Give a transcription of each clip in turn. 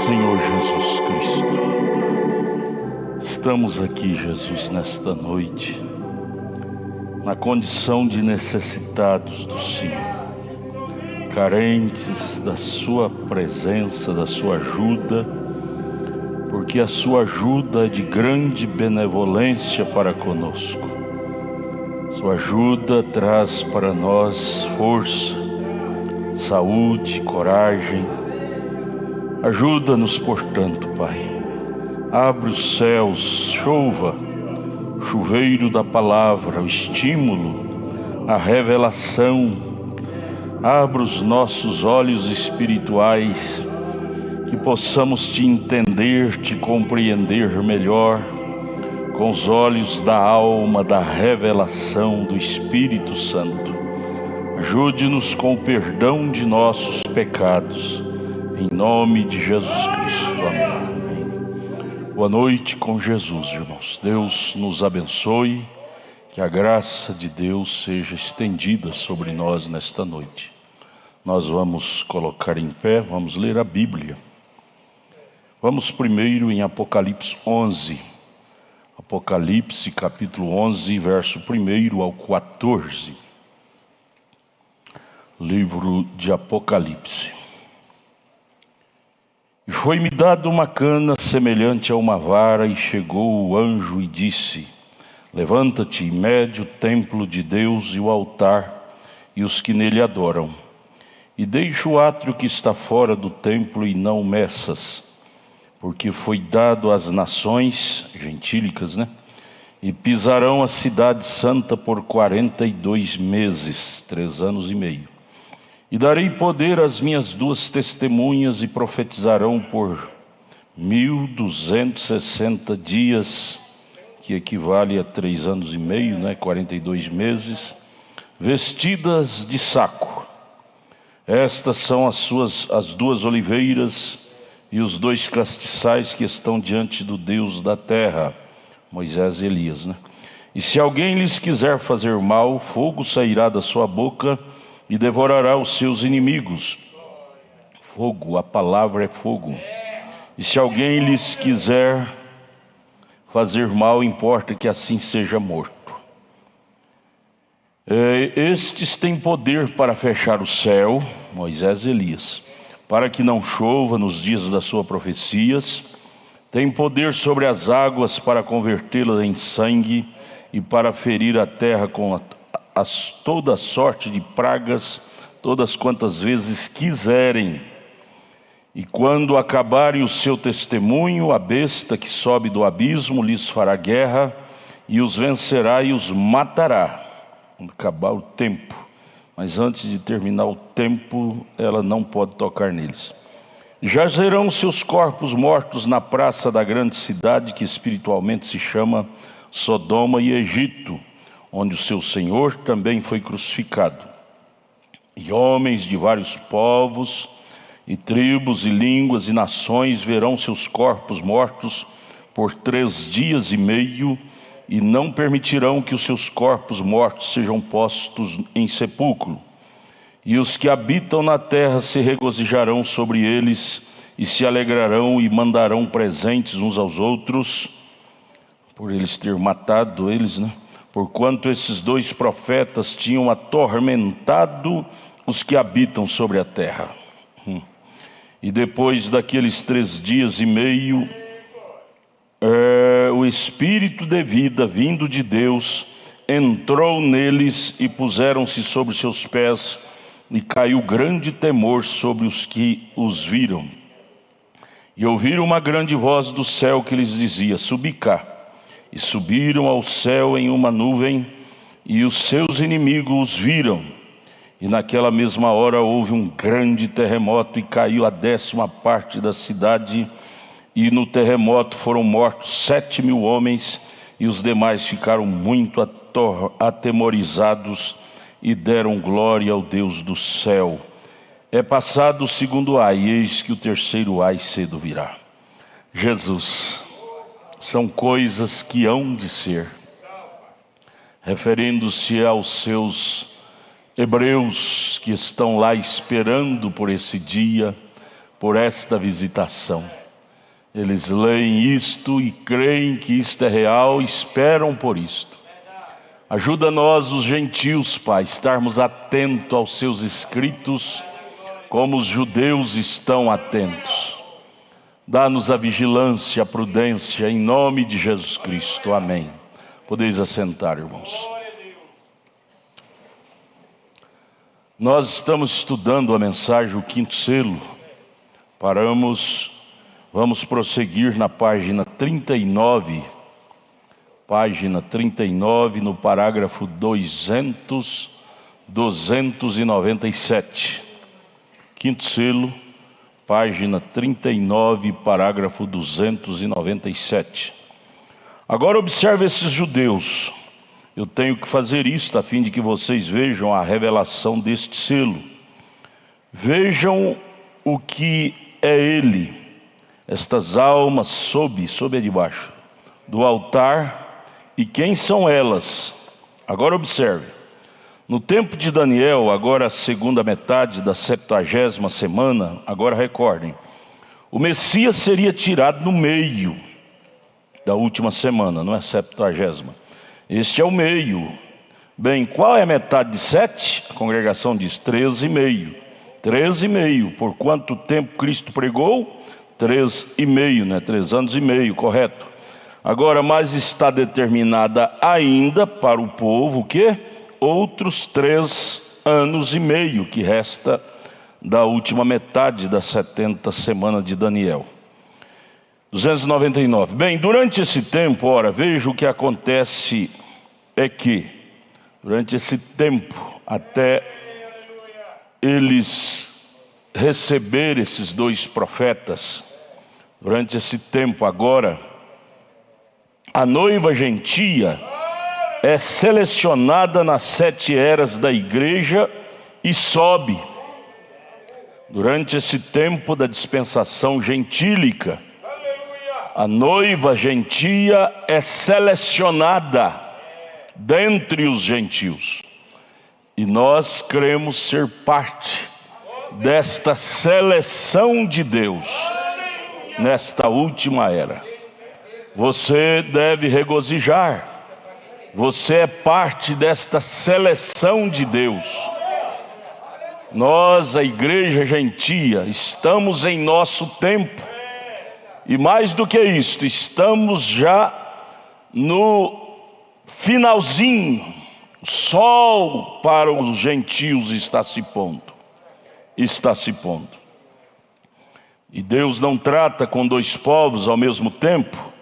Senhor Jesus Cristo. Estamos aqui, Jesus, nesta noite, na condição de necessitados do Senhor, carentes da Sua presença, da Sua ajuda, porque a Sua ajuda é de grande benevolência para conosco. Sua ajuda traz para nós força, saúde, coragem. Ajuda-nos, portanto, Pai. Abre os céus, chova, chuveiro da palavra, o estímulo, a revelação. Abra os nossos olhos espirituais, que possamos Te entender, Te compreender melhor, com os olhos da alma, da revelação do Espírito Santo. Ajude-nos com o perdão de nossos pecados. Em nome de Jesus Cristo, amém. Boa noite com Jesus, irmãos. Deus nos abençoe, que a graça de Deus seja estendida sobre nós nesta noite. Nós vamos colocar em pé, vamos ler a Bíblia. Vamos primeiro em Apocalipse 11. Apocalipse capítulo 11, verso 1 ao 14. Livro de Apocalipse. E foi-me dado uma cana semelhante a uma vara, e chegou o anjo e disse: Levanta-te e mede o templo de Deus e o altar, e os que nele adoram. E deixa o átrio que está fora do templo e não o meças, porque foi dado às nações gentílicas, E pisarão a cidade santa por 42 meses, 3 anos e meio. E darei poder às minhas 2 testemunhas, e profetizarão por 1260 dias, que equivale a 3 anos e meio, 42 meses, vestidas de saco. Estas são as 2 oliveiras e os 2 castiçais que estão diante do Deus da terra, Moisés e Elias, E se alguém lhes quiser fazer mal, fogo sairá da sua boca e devorará os seus inimigos. Fogo, a palavra é fogo. E se alguém lhes quiser fazer mal, importa que assim seja morto. Estes têm poder para fechar o céu, Moisés e Elias, para que não chova nos dias das suas profecias. Tem poder sobre as águas para convertê-las em sangue, e para ferir a terra com toda sorte de pragas, todas quantas vezes quiserem. E quando acabarem o seu testemunho, a besta que sobe do abismo lhes fará guerra, e os vencerá e os matará. Quando acabar o tempo, mas antes de terminar o tempo, ela não pode tocar neles. Jazerão seus corpos mortos na praça da grande cidade, que espiritualmente se chama Sodoma e Egito, onde o seu Senhor também foi crucificado. E homens de vários povos, e tribos, e línguas, e nações verão seus corpos mortos por 3 dias e meio, e não permitirão que os seus corpos mortos sejam postos em sepulcro. E os que habitam na terra se regozijarão sobre eles, e se alegrarão e mandarão presentes uns aos outros, por eles ter matado eles, Porquanto esses 2 profetas tinham atormentado os que habitam sobre a terra. E depois daqueles 3 dias e meio, o Espírito de vida, vindo de Deus, entrou neles, e puseram-se sobre seus pés, e caiu grande temor sobre os que os viram. E ouviram uma grande voz do céu que lhes dizia: Subi cá. E subiram ao céu em uma nuvem, e os seus inimigos os viram. E naquela mesma hora houve um grande terremoto, e caiu a 10ª parte da cidade, e no terremoto foram mortos 7.000 homens, e os demais ficaram muito atemorizados, e deram glória ao Deus do céu. É passado o 2º ai, e eis que o 3º ai cedo virá. Jesus, são coisas que hão de ser. Referindo-se aos seus hebreus que estão lá esperando por esse dia, por esta visitação. Eles leem isto e creem que isto é real, esperam por isto. Ajuda nós, os gentios, Pai, estarmos atentos aos seus escritos, como os judeus estão atentos. Dá-nos a vigilância, a prudência, em nome de Jesus Cristo. Amém. Podeis assentar, irmãos. Nós estamos estudando a mensagem, o quinto selo. Vamos prosseguir na página 39. Página 39, no parágrafo 297. Quinto selo, página 39, parágrafo 297. Agora observe esses judeus. Eu tenho que fazer isto a fim de que vocês vejam a revelação deste selo. Vejam o que é ele, estas almas sob é de baixo, do altar, e quem são elas? Agora observe. No tempo de Daniel, agora a segunda metade da 70ª semana, agora recordem, o Messias seria tirado no meio da última semana, não é 70ª. Este é o meio. Bem, qual é a metade de 7? A congregação diz 13,5. 13,5. Por quanto tempo Cristo pregou? 3,5, né? 3 anos e meio, correto. Agora, mas está determinada ainda para o povo o quê? Outros 3 anos e meio que resta da última metade da 70 semana de Daniel. 299. Bem, durante esse tempo, ora, veja o que acontece é que, durante esse tempo, até eles receberem esses 2 profetas, durante esse tempo agora, a noiva gentia é selecionada nas 7 eras da igreja e sobe. Durante esse tempo da dispensação gentílica, a noiva gentia é selecionada dentre os gentios. E nós queremos ser parte desta seleção de Deus nesta última era. Você deve regozijar. Você é parte desta seleção de Deus. Nós, a igreja gentia, estamos em nosso tempo. E mais do que isto, estamos já no finalzinho. O sol para os gentios está se pondo. Está se pondo. E Deus não trata com 2 povos ao mesmo tempo.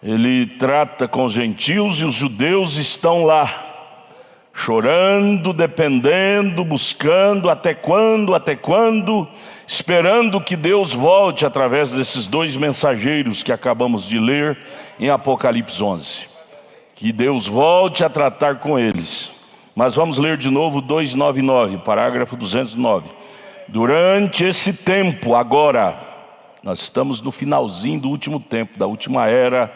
Ele trata com os gentios e os judeus estão lá, chorando, dependendo, buscando, até quando, esperando que Deus volte através desses 2 mensageiros que acabamos de ler em Apocalipse 11. Que Deus volte a tratar com eles. Mas vamos ler de novo 299, parágrafo 209. Durante esse tempo, agora, nós estamos no finalzinho do último tempo, da última era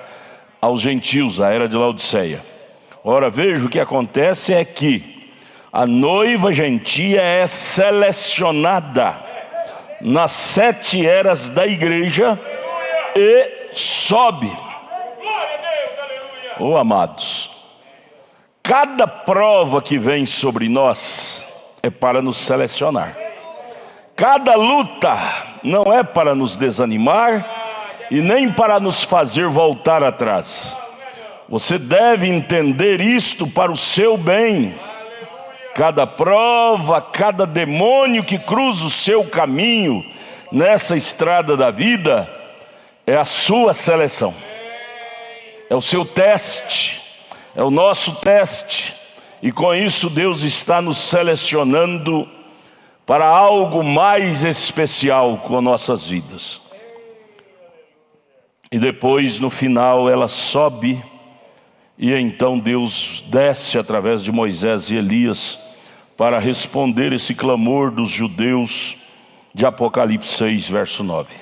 aos gentios, a era de Laodiceia. Ora, veja, o que acontece é que a noiva gentia é selecionada nas 7 eras da igreja e sobe. Oh, amados, cada prova que vem sobre nós é para nos selecionar. Cada luta não é para nos desanimar e nem para nos fazer voltar atrás. Você deve entender isto para o seu bem. Cada prova, cada demônio que cruza o seu caminho nessa estrada da vida é a sua seleção. É o seu teste, é o nosso teste. E com isso Deus está nos selecionando para algo mais especial com as nossas vidas. E depois, no final, ela sobe, e então Deus desce através de Moisés e Elias para responder esse clamor dos judeus de Apocalipse 6, verso 9.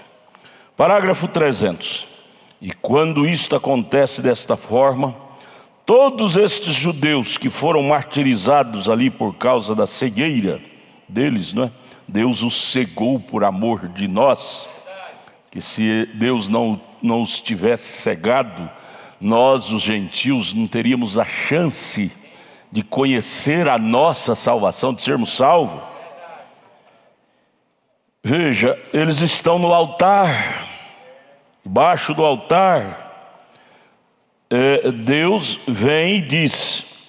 Parágrafo 300. E quando isto acontece desta forma, todos estes judeus que foram martirizados ali por causa da cegueira deles, não é? Deus os cegou por amor de nós, que se Deus não os tivesse cegado, nós, os gentios, não teríamos a chance de conhecer a nossa salvação, de sermos salvos. Veja, eles estão no altar, debaixo do altar. Deus vem e diz: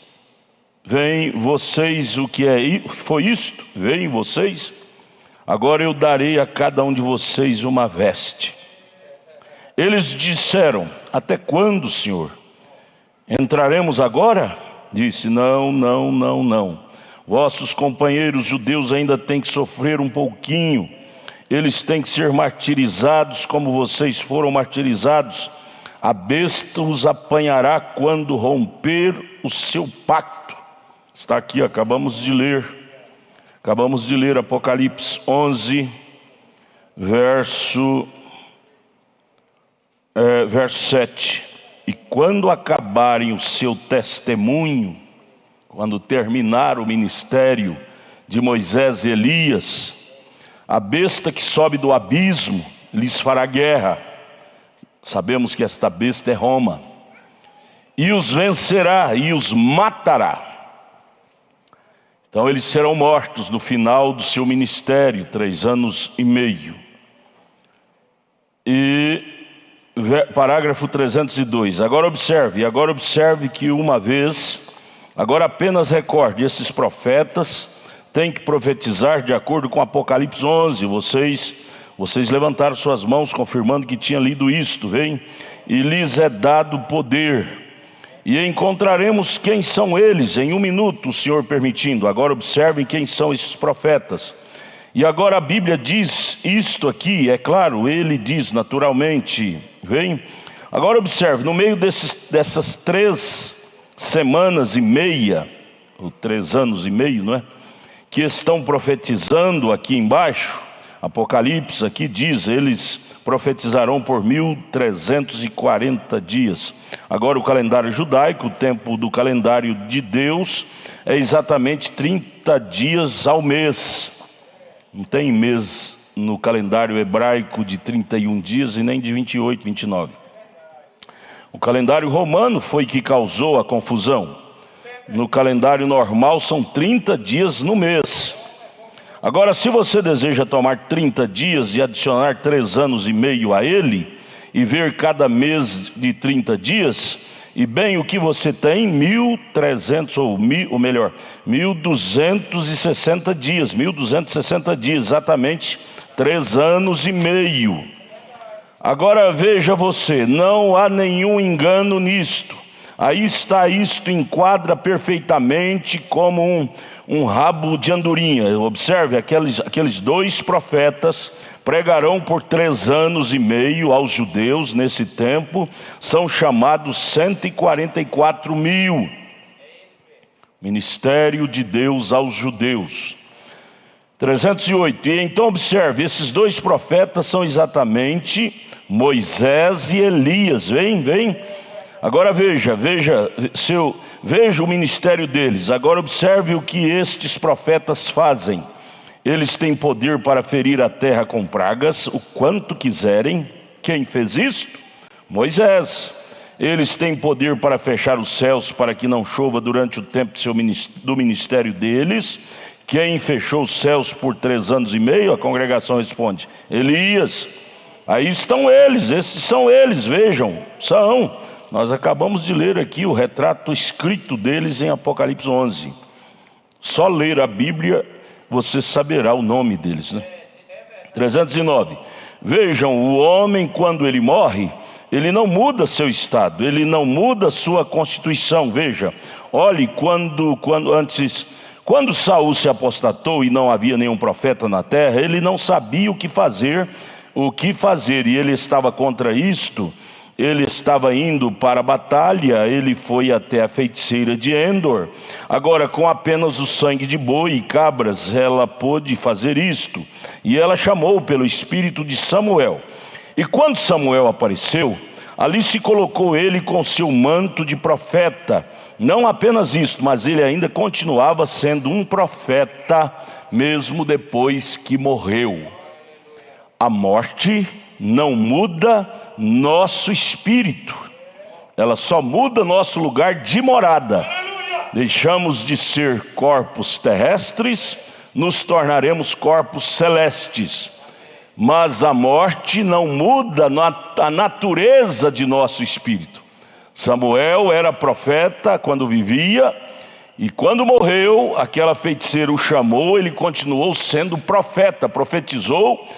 vem vocês, o que foi isto? Vem vocês, agora eu darei a cada um de vocês uma veste. Eles disseram: até quando, Senhor? Entraremos agora? Disse: não. Vossos companheiros judeus ainda têm que sofrer um pouquinho. Eles têm que ser martirizados como vocês foram martirizados. A besta os apanhará quando romper o seu pacto. Está aqui, acabamos de ler Apocalipse 11, verso 7. E quando acabarem o seu testemunho, quando terminar o ministério de Moisés e Elias, a besta que sobe do abismo lhes fará guerra. Sabemos que esta besta é Roma. E os vencerá e os matará. Então eles serão mortos no final do seu ministério, 3 anos e meio. E parágrafo 302. Agora observe que uma vez, agora apenas recorde, esses profetas têm que profetizar de acordo com Apocalipse 11. Vocês levantaram suas mãos confirmando que tinha lido isto, vem? E lhes é dado poder. E encontraremos quem são eles em 1 minuto, o Senhor permitindo. Agora observem quem são esses profetas. E agora a Bíblia diz isto aqui, é claro, ele diz naturalmente, vem? Agora observe, no meio dessas 3 semanas e meia, ou 3 anos e meio, não é? Que estão profetizando aqui embaixo, Apocalipse aqui diz, eles profetizarão por 1340 dias. Agora o calendário judaico, o tempo do calendário de Deus, é exatamente 30 dias ao mês. Não tem mês no calendário hebraico de 31 dias e nem de 28, 29. O calendário romano foi que causou a confusão. No calendário normal são 30 dias no mês. Agora, se você deseja tomar 30 dias e adicionar 3 anos e meio a ele, e ver cada mês de 30 dias, e bem o que você tem, 1.260 dias, 1.260 dias, exatamente 3 anos e meio. Agora veja você, não há nenhum engano nisto. Aí está, isto enquadra perfeitamente como um rabo de andorinha. Observe, aqueles 2 profetas pregarão por 3 anos e meio aos judeus nesse tempo, são chamados 144 mil. Ministério de Deus aos judeus. 308, e então observe, esses 2 profetas são exatamente Moisés e Elias, vem. Agora veja o ministério deles. Agora observe o que estes profetas fazem. Eles têm poder para ferir a terra com pragas, o quanto quiserem. Quem fez isto? Moisés. Eles têm poder para fechar os céus para que não chova durante o tempo do ministério deles. Quem fechou os céus por 3 anos e meio? A congregação responde: Elias. Aí estão eles, esses são eles, vejam, são. Nós acabamos de ler aqui o retrato escrito deles em Apocalipse 11. Só ler a Bíblia você saberá o nome deles, né? 309. Vejam, o homem quando ele morre, ele não muda seu estado, ele não muda sua constituição. Veja, olhe, quando Saul se apostatou e não havia nenhum profeta na terra, ele não sabia o que fazer, e ele estava contra isto. Ele estava indo para a batalha, ele foi até a feiticeira de Endor. Agora, com apenas o sangue de boi e cabras, ela pôde fazer isto. E ela chamou pelo espírito de Samuel. E quando Samuel apareceu, Ali se colocou ele com seu manto de profeta. Não apenas isso, mas ele ainda continuava sendo um profeta, mesmo depois que morreu. A morte não muda nosso espírito, ela só muda nosso lugar de morada. Deixamos de ser corpos terrestres, nos tornaremos corpos celestes. Mas a morte não muda a natureza de nosso espírito. Samuel era profeta quando vivia, e quando morreu, aquela feiticeira o chamou, ele continuou sendo profeta, profetizou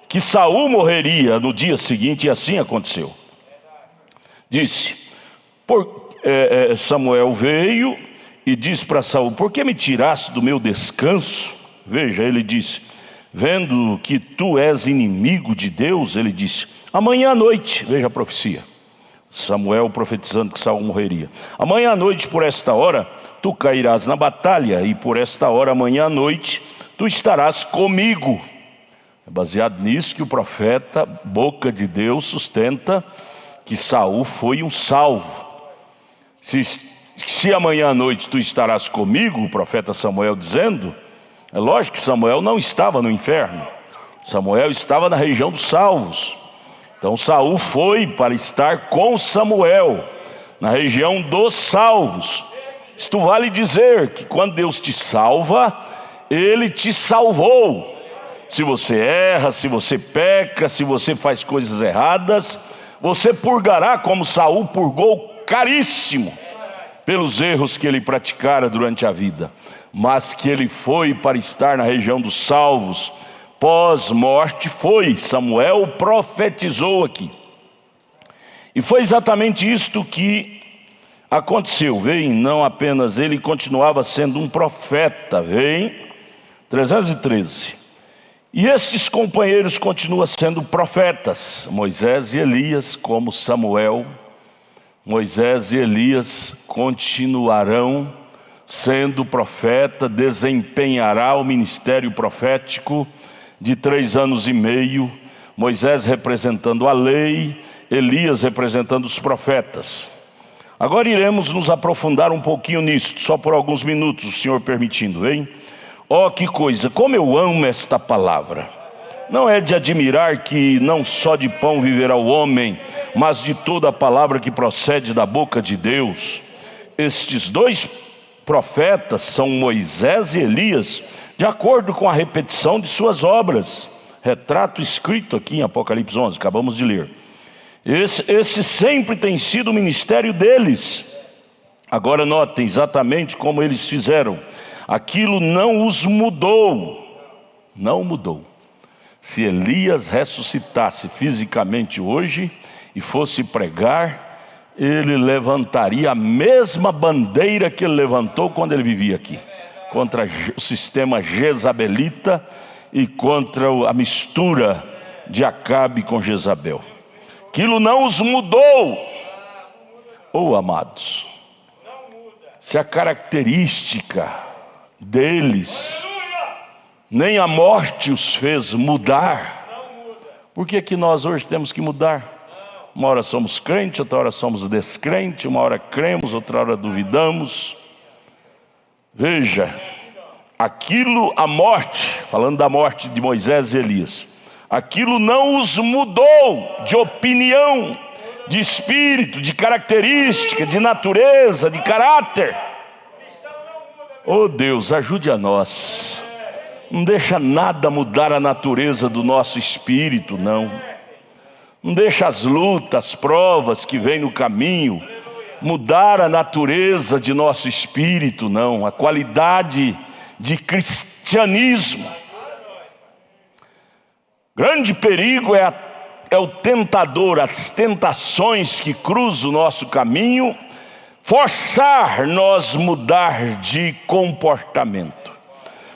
que Saul morreria no dia seguinte, e assim aconteceu. Disse, Samuel veio e disse para Saul: por que me tiraste do meu descanso? Veja, ele disse, vendo que tu és inimigo de Deus, ele disse, amanhã à noite, veja a profecia, Samuel profetizando que Saul morreria, amanhã à noite por esta hora, tu cairás na batalha, e por esta hora, amanhã à noite, tu estarás comigo. É baseado nisso que o profeta, boca de Deus, sustenta que Saul foi um salvo. Se amanhã à noite tu estarás comigo, o profeta Samuel dizendo, é lógico que Samuel não estava no inferno, Samuel estava na região dos salvos. Então Saul foi para estar com Samuel, na região dos salvos. Isto vale dizer que quando Deus te salva, Ele te salvou. Se você erra, se você peca, se você faz coisas erradas, você purgará como Saul purgou caríssimo pelos erros que ele praticara durante a vida. Mas que ele foi para estar na região dos salvos, pós-morte foi. Samuel profetizou aqui. E foi exatamente isto que aconteceu. Veem, não apenas ele continuava sendo um profeta. Veem, 313. E estes companheiros continuam sendo profetas, Moisés e Elias, como Samuel. Moisés e Elias continuarão sendo profeta, desempenhará o ministério profético de 3 anos e meio, Moisés representando a lei, Elias representando os profetas. Agora iremos nos aprofundar um pouquinho nisso, só por alguns minutos, o Senhor permitindo, hein? Oh, que coisa, como eu amo esta palavra. Não é de admirar que não só de pão viverá o homem, mas de toda a palavra que procede da boca de Deus. Estes 2 profetas são Moisés e Elias, de acordo com a repetição de suas obras. Retrato escrito aqui em Apocalipse 11, acabamos de ler. Esse sempre tem sido o ministério deles. Agora notem exatamente como eles fizeram. Aquilo não os mudou. Não mudou. Se Elias ressuscitasse fisicamente hoje e fosse pregar, ele levantaria a mesma bandeira que ele levantou quando ele vivia aqui, contra o sistema jezabelita e contra a mistura de Acabe com Jezabel. Aquilo não os mudou. Oh, amados, se a característica deles nem a morte os fez mudar, por que nós hoje temos que mudar? Uma hora somos crentes, outra hora somos descrentes, uma hora cremos, outra hora duvidamos. Veja, a morte, falando da morte de Moisés e Elias, aquilo não os mudou de opinião, de espírito, de característica, de natureza, de caráter. Oh Deus, ajude a nós. Não deixa nada mudar a natureza do nosso espírito, não. Não deixa as lutas, as provas que vêm no caminho mudar a natureza de nosso espírito, não. A qualidade de cristianismo. Grande perigo é o tentador, as tentações que cruzam o nosso caminho, forçar nós mudar de comportamento.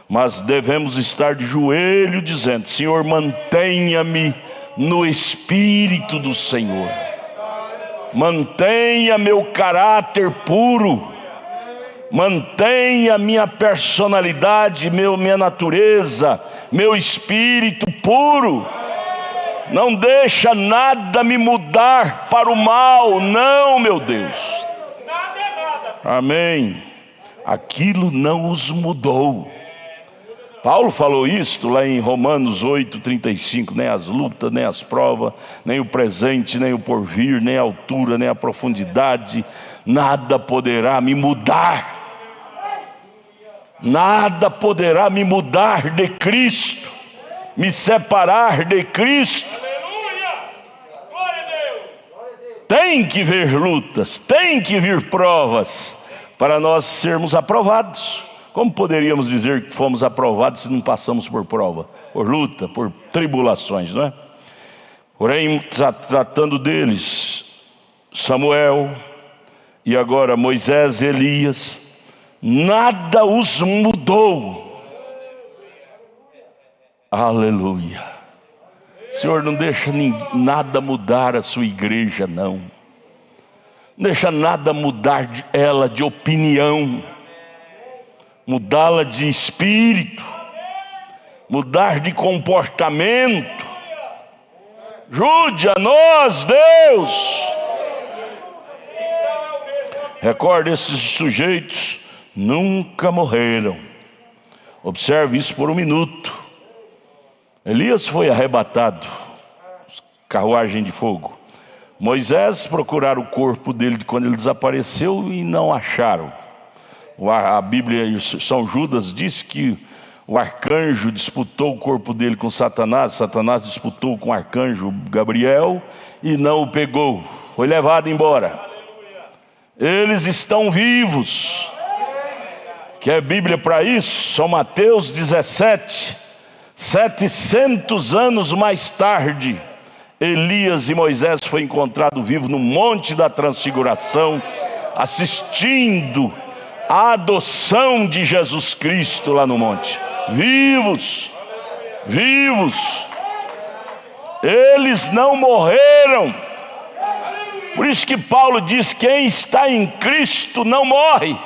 Mas devemos estar de joelho dizendo: Senhor, mantenha-me no Espírito do Senhor. Mantenha meu caráter puro. Mantenha minha personalidade, minha natureza, meu espírito puro. Não deixa nada me mudar para o mal, não, meu Deus. Amém. Aquilo não os mudou. Paulo falou isto lá em Romanos 8:35, nem as lutas, nem as provas, nem o presente, nem o porvir, nem a altura, nem a profundidade, nada poderá me mudar. Nada poderá me mudar de Cristo, me separar de Cristo. Tem que vir lutas, tem que vir provas para nós sermos aprovados. Como poderíamos dizer que fomos aprovados se não passamos por prova, por luta, por tribulações, não é? Porém, tratando deles, Samuel e agora Moisés e Elias, nada os mudou. Aleluia. Senhor, não deixa nada mudar a sua igreja, não. Não deixa nada mudar ela de opinião, mudá-la de espírito, mudar de comportamento. Ajude a nós, Deus. Recorde, esses sujeitos nunca morreram. Observe isso por um minuto. Elias foi arrebatado, carruagem de fogo. Moisés procuraram o corpo dele quando ele desapareceu e não acharam. A Bíblia e São Judas diz que o arcanjo disputou o corpo dele com Satanás. Satanás disputou com o arcanjo Gabriel e não o pegou. Foi levado embora. Eles estão vivos. Quer Bíblia para isso? São Mateus 17. 700 anos mais tarde, Elias e Moisés foi encontrado vivo no Monte da Transfiguração, assistindo a adoção de Jesus Cristo lá no monte. Vivos, vivos. Eles não morreram. Por isso que Paulo diz: quem está em Cristo não morre.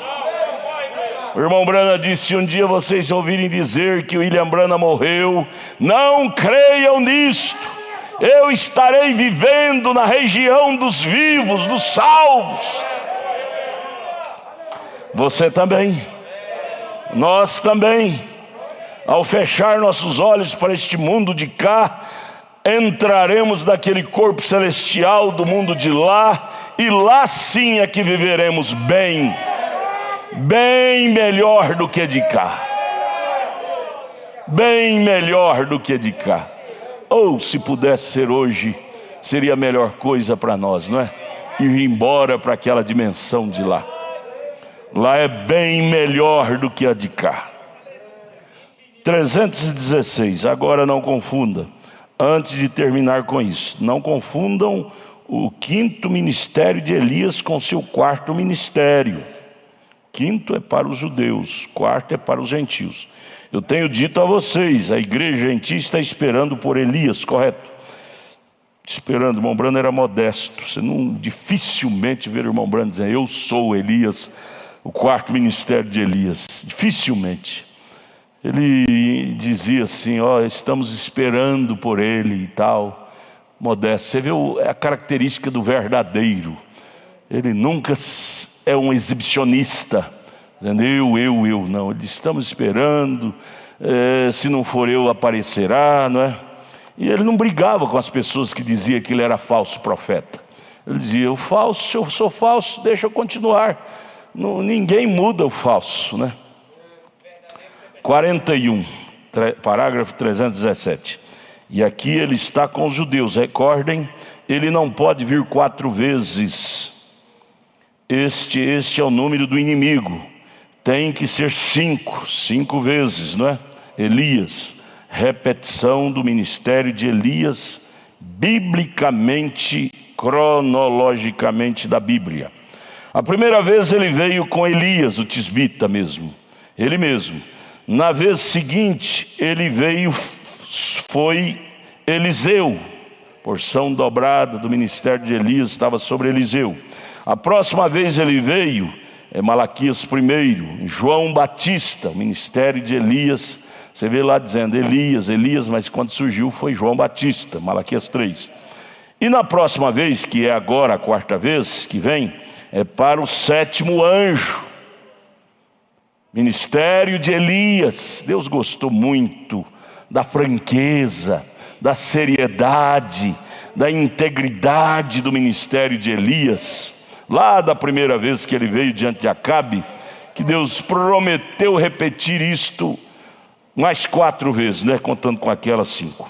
O irmão Branham disse: se um dia vocês ouvirem dizer que William Branham morreu, não creiam nisto. Eu estarei vivendo na região dos vivos, dos salvos. Você também, nós também. Ao fechar nossos olhos para este mundo de cá, entraremos naquele corpo celestial do mundo de lá, e lá sim é que viveremos bem, bem melhor do que de cá. Bem melhor do que de cá. Ou se pudesse ser hoje, seria a melhor coisa para nós, não é? Ir embora para aquela dimensão de lá. Lá é bem melhor do que a de cá. 316, agora não confunda, antes de terminar com isso, não confundam o quinto ministério de Elias com seu quarto ministério. Quinto é para os judeus, quarto é para os gentios. Eu tenho dito a vocês, a igreja gentia está esperando por Elias, correto? Esperando. O irmão Branham era modesto. Você não dificilmente vê o irmão Branham dizendo: eu sou Elias, o quarto ministério de Elias. Dificilmente. Ele dizia assim: ó, estamos esperando por ele e tal. Modesto. Você vê a característica do verdadeiro. Ele nunca é um exibicionista, dizendo eu. Não, ele diz: estamos esperando, se não for eu aparecerá, não é? E ele não brigava com as pessoas que diziam que ele era falso profeta. Ele dizia: eu sou falso, deixa eu continuar. Não, ninguém muda o falso, né? 41, parágrafo 317. E aqui ele está com os judeus. Recordem, ele não pode vir 4 vezes. Este é o número do inimigo. Tem que ser 5 vezes, não é? Elias, repetição do ministério de Elias, biblicamente, cronologicamente da Bíblia. A primeira vez ele veio com Elias, o tisbita mesmo, ele mesmo. Na vez seguinte ele veio, foi Eliseu, porção dobrada do ministério de Elias estava sobre Eliseu. A próxima vez ele veio, Malaquias 1, João Batista, o ministério de Elias Você vê lá dizendo Elias, Elias, mas quando surgiu foi João Batista, Malaquias 3. E na próxima vez, que é agora a quarta vez que vem, é para o 7º anjo. Ministério de Elias. Deus gostou muito da franqueza, da seriedade, da integridade do ministério de Elias. Lá da primeira vez que ele veio diante de Acabe, que Deus prometeu repetir isto mais 4 vezes, né? Contando com aquelas 5.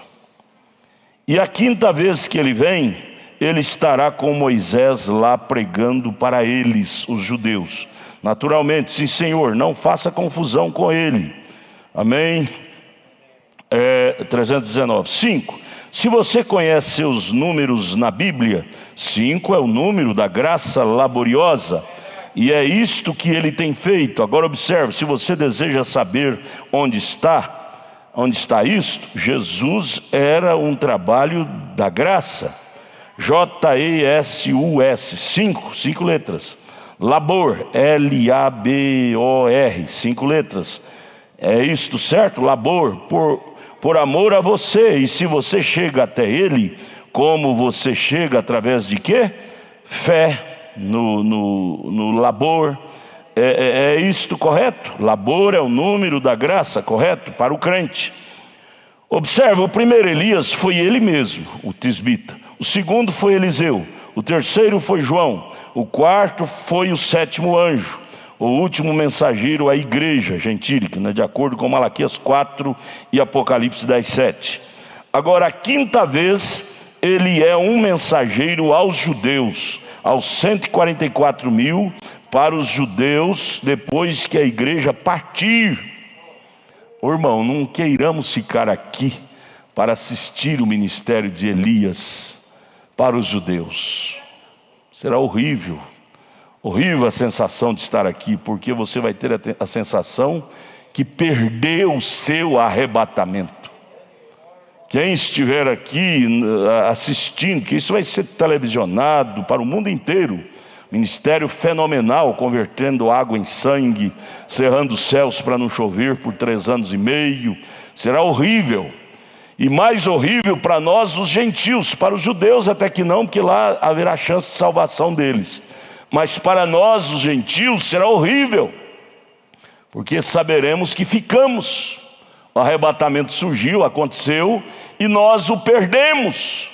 E a 5ª vez que ele vem, ele estará com Moisés lá pregando para eles, os judeus. Naturalmente, sim Senhor, não faça confusão com ele. Amém? 319. 5. Se você conhece seus números na Bíblia, 5 é o número da graça laboriosa. E é isto que ele tem feito. Agora observe, se você deseja saber onde está isto, Jesus era um trabalho da graça. J-E-S-U-S, 5 letras. Labor, L-A-B-O-R, 5 letras. É isto, certo? Labor, por amor a você. E se você chega até ele, como você chega através de quê? Fé no labor. É isto correto? Labor é o número da graça, correto? Para o crente. Observe, o primeiro Elias foi ele mesmo, o tisbita. O segundo foi Eliseu. O terceiro foi João. O quarto foi o 7º anjo. O último mensageiro, a igreja gentílica, né? De acordo com Malaquias 4 e Apocalipse 10:7. Agora, a 5ª vez, ele é um mensageiro aos judeus, aos 144.000, para os judeus, depois que a igreja partir. Ô irmão, não queiramos ficar aqui para assistir o ministério de Elias para os judeus. Será horrível, horrível a sensação de estar aqui, porque você vai ter a sensação que perdeu o seu arrebatamento. Quem estiver aqui assistindo, que isso vai ser televisionado para o mundo inteiro, ministério fenomenal, convertendo água em sangue, cerrando os céus para não chover por 3 anos e meio, será horrível. E mais horrível para nós, os gentios, para os judeus até que não, porque lá haverá chance de salvação deles. Mas para nós, os gentios, será horrível, porque saberemos que ficamos. O arrebatamento surgiu, aconteceu, e nós o perdemos.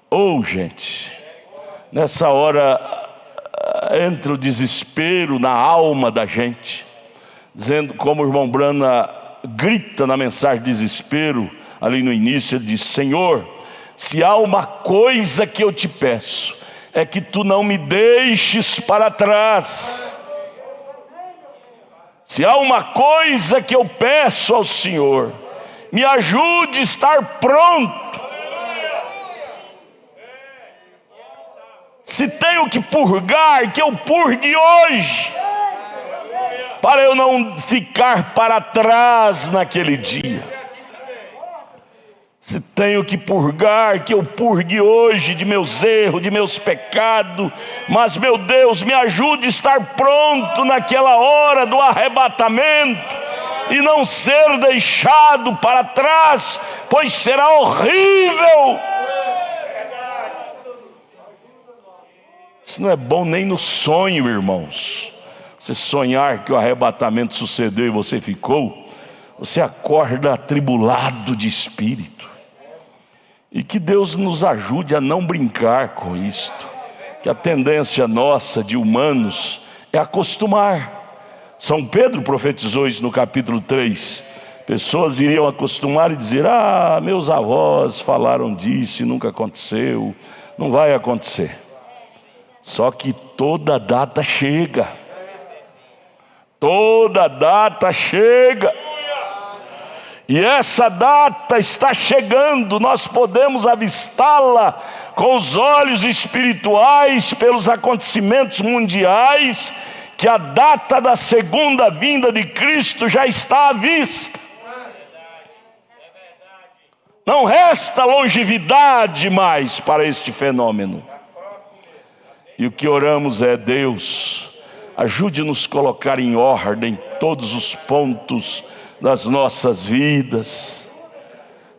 Oh, gente, nessa hora entra o desespero na alma da gente, dizendo, como o irmão Brana grita na mensagem de desespero, ali no início, ele diz: Senhor, se há uma coisa que eu te peço, é que tu não me deixes para trás. Se há uma coisa que eu peço ao Senhor, me ajude a estar pronto. Se tenho que purgar, que eu purgue hoje, para eu não ficar para trás naquele dia. Se tenho que purgar, que eu purgue hoje de meus erros, de meus pecados. Mas, meu Deus, me ajude a estar pronto naquela hora do arrebatamento e não ser deixado para trás, pois será horrível. Isso não é bom nem no sonho, irmãos. Você sonhar que o arrebatamento sucedeu e você ficou, você acorda atribulado de espírito. E que Deus nos ajude a não brincar com isto, que a tendência nossa de humanos é acostumar. São Pedro profetizou isso no capítulo 3. Pessoas iriam acostumar e dizer: meus avós falaram disso e nunca aconteceu, não vai acontecer. Só que toda data chega. Toda data chega. E essa data está chegando, nós podemos avistá-la com os olhos espirituais, pelos acontecimentos mundiais, que a data da segunda vinda de Cristo já está à vista. Não resta longevidade mais para este fenômeno. E o que oramos é: Deus, ajude-nos a colocar em ordem todos os pontos das nossas vidas.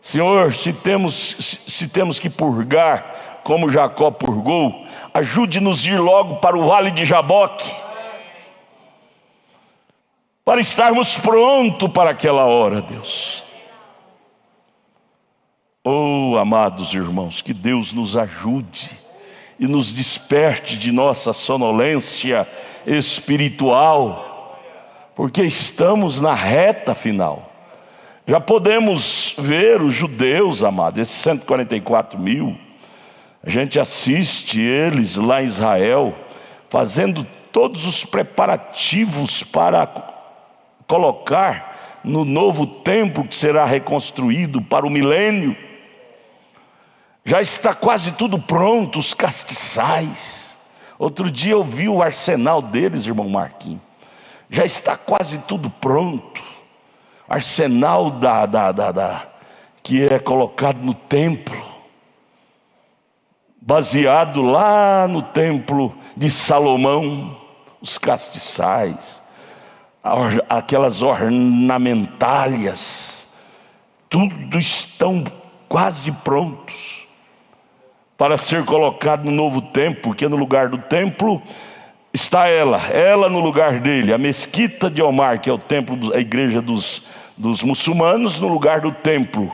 Senhor, se temos que purgar como Jacó purgou, ajude-nos a ir logo para o vale de Jaboque, para estarmos prontos para aquela hora, Deus. Oh, amados irmãos, que Deus nos ajude e nos desperte de nossa sonolência espiritual, porque estamos na reta final. Já podemos ver os judeus, amados, esses 144 mil, a gente assiste eles lá em Israel, fazendo todos os preparativos para colocar no novo templo que será reconstruído para o milênio. Já está quase tudo pronto, os castiçais. Outro dia eu vi o arsenal deles, irmão Marquinhos. Já está quase tudo pronto. Arsenal que é colocado no templo, baseado lá no templo de Salomão, os castiçais, aquelas ornamentálias, tudo estão quase prontos para ser colocado no novo templo, porque no lugar do templo está ela no lugar dele, a mesquita de Omar, que é o templo, a igreja dos muçulmanos, no lugar do templo.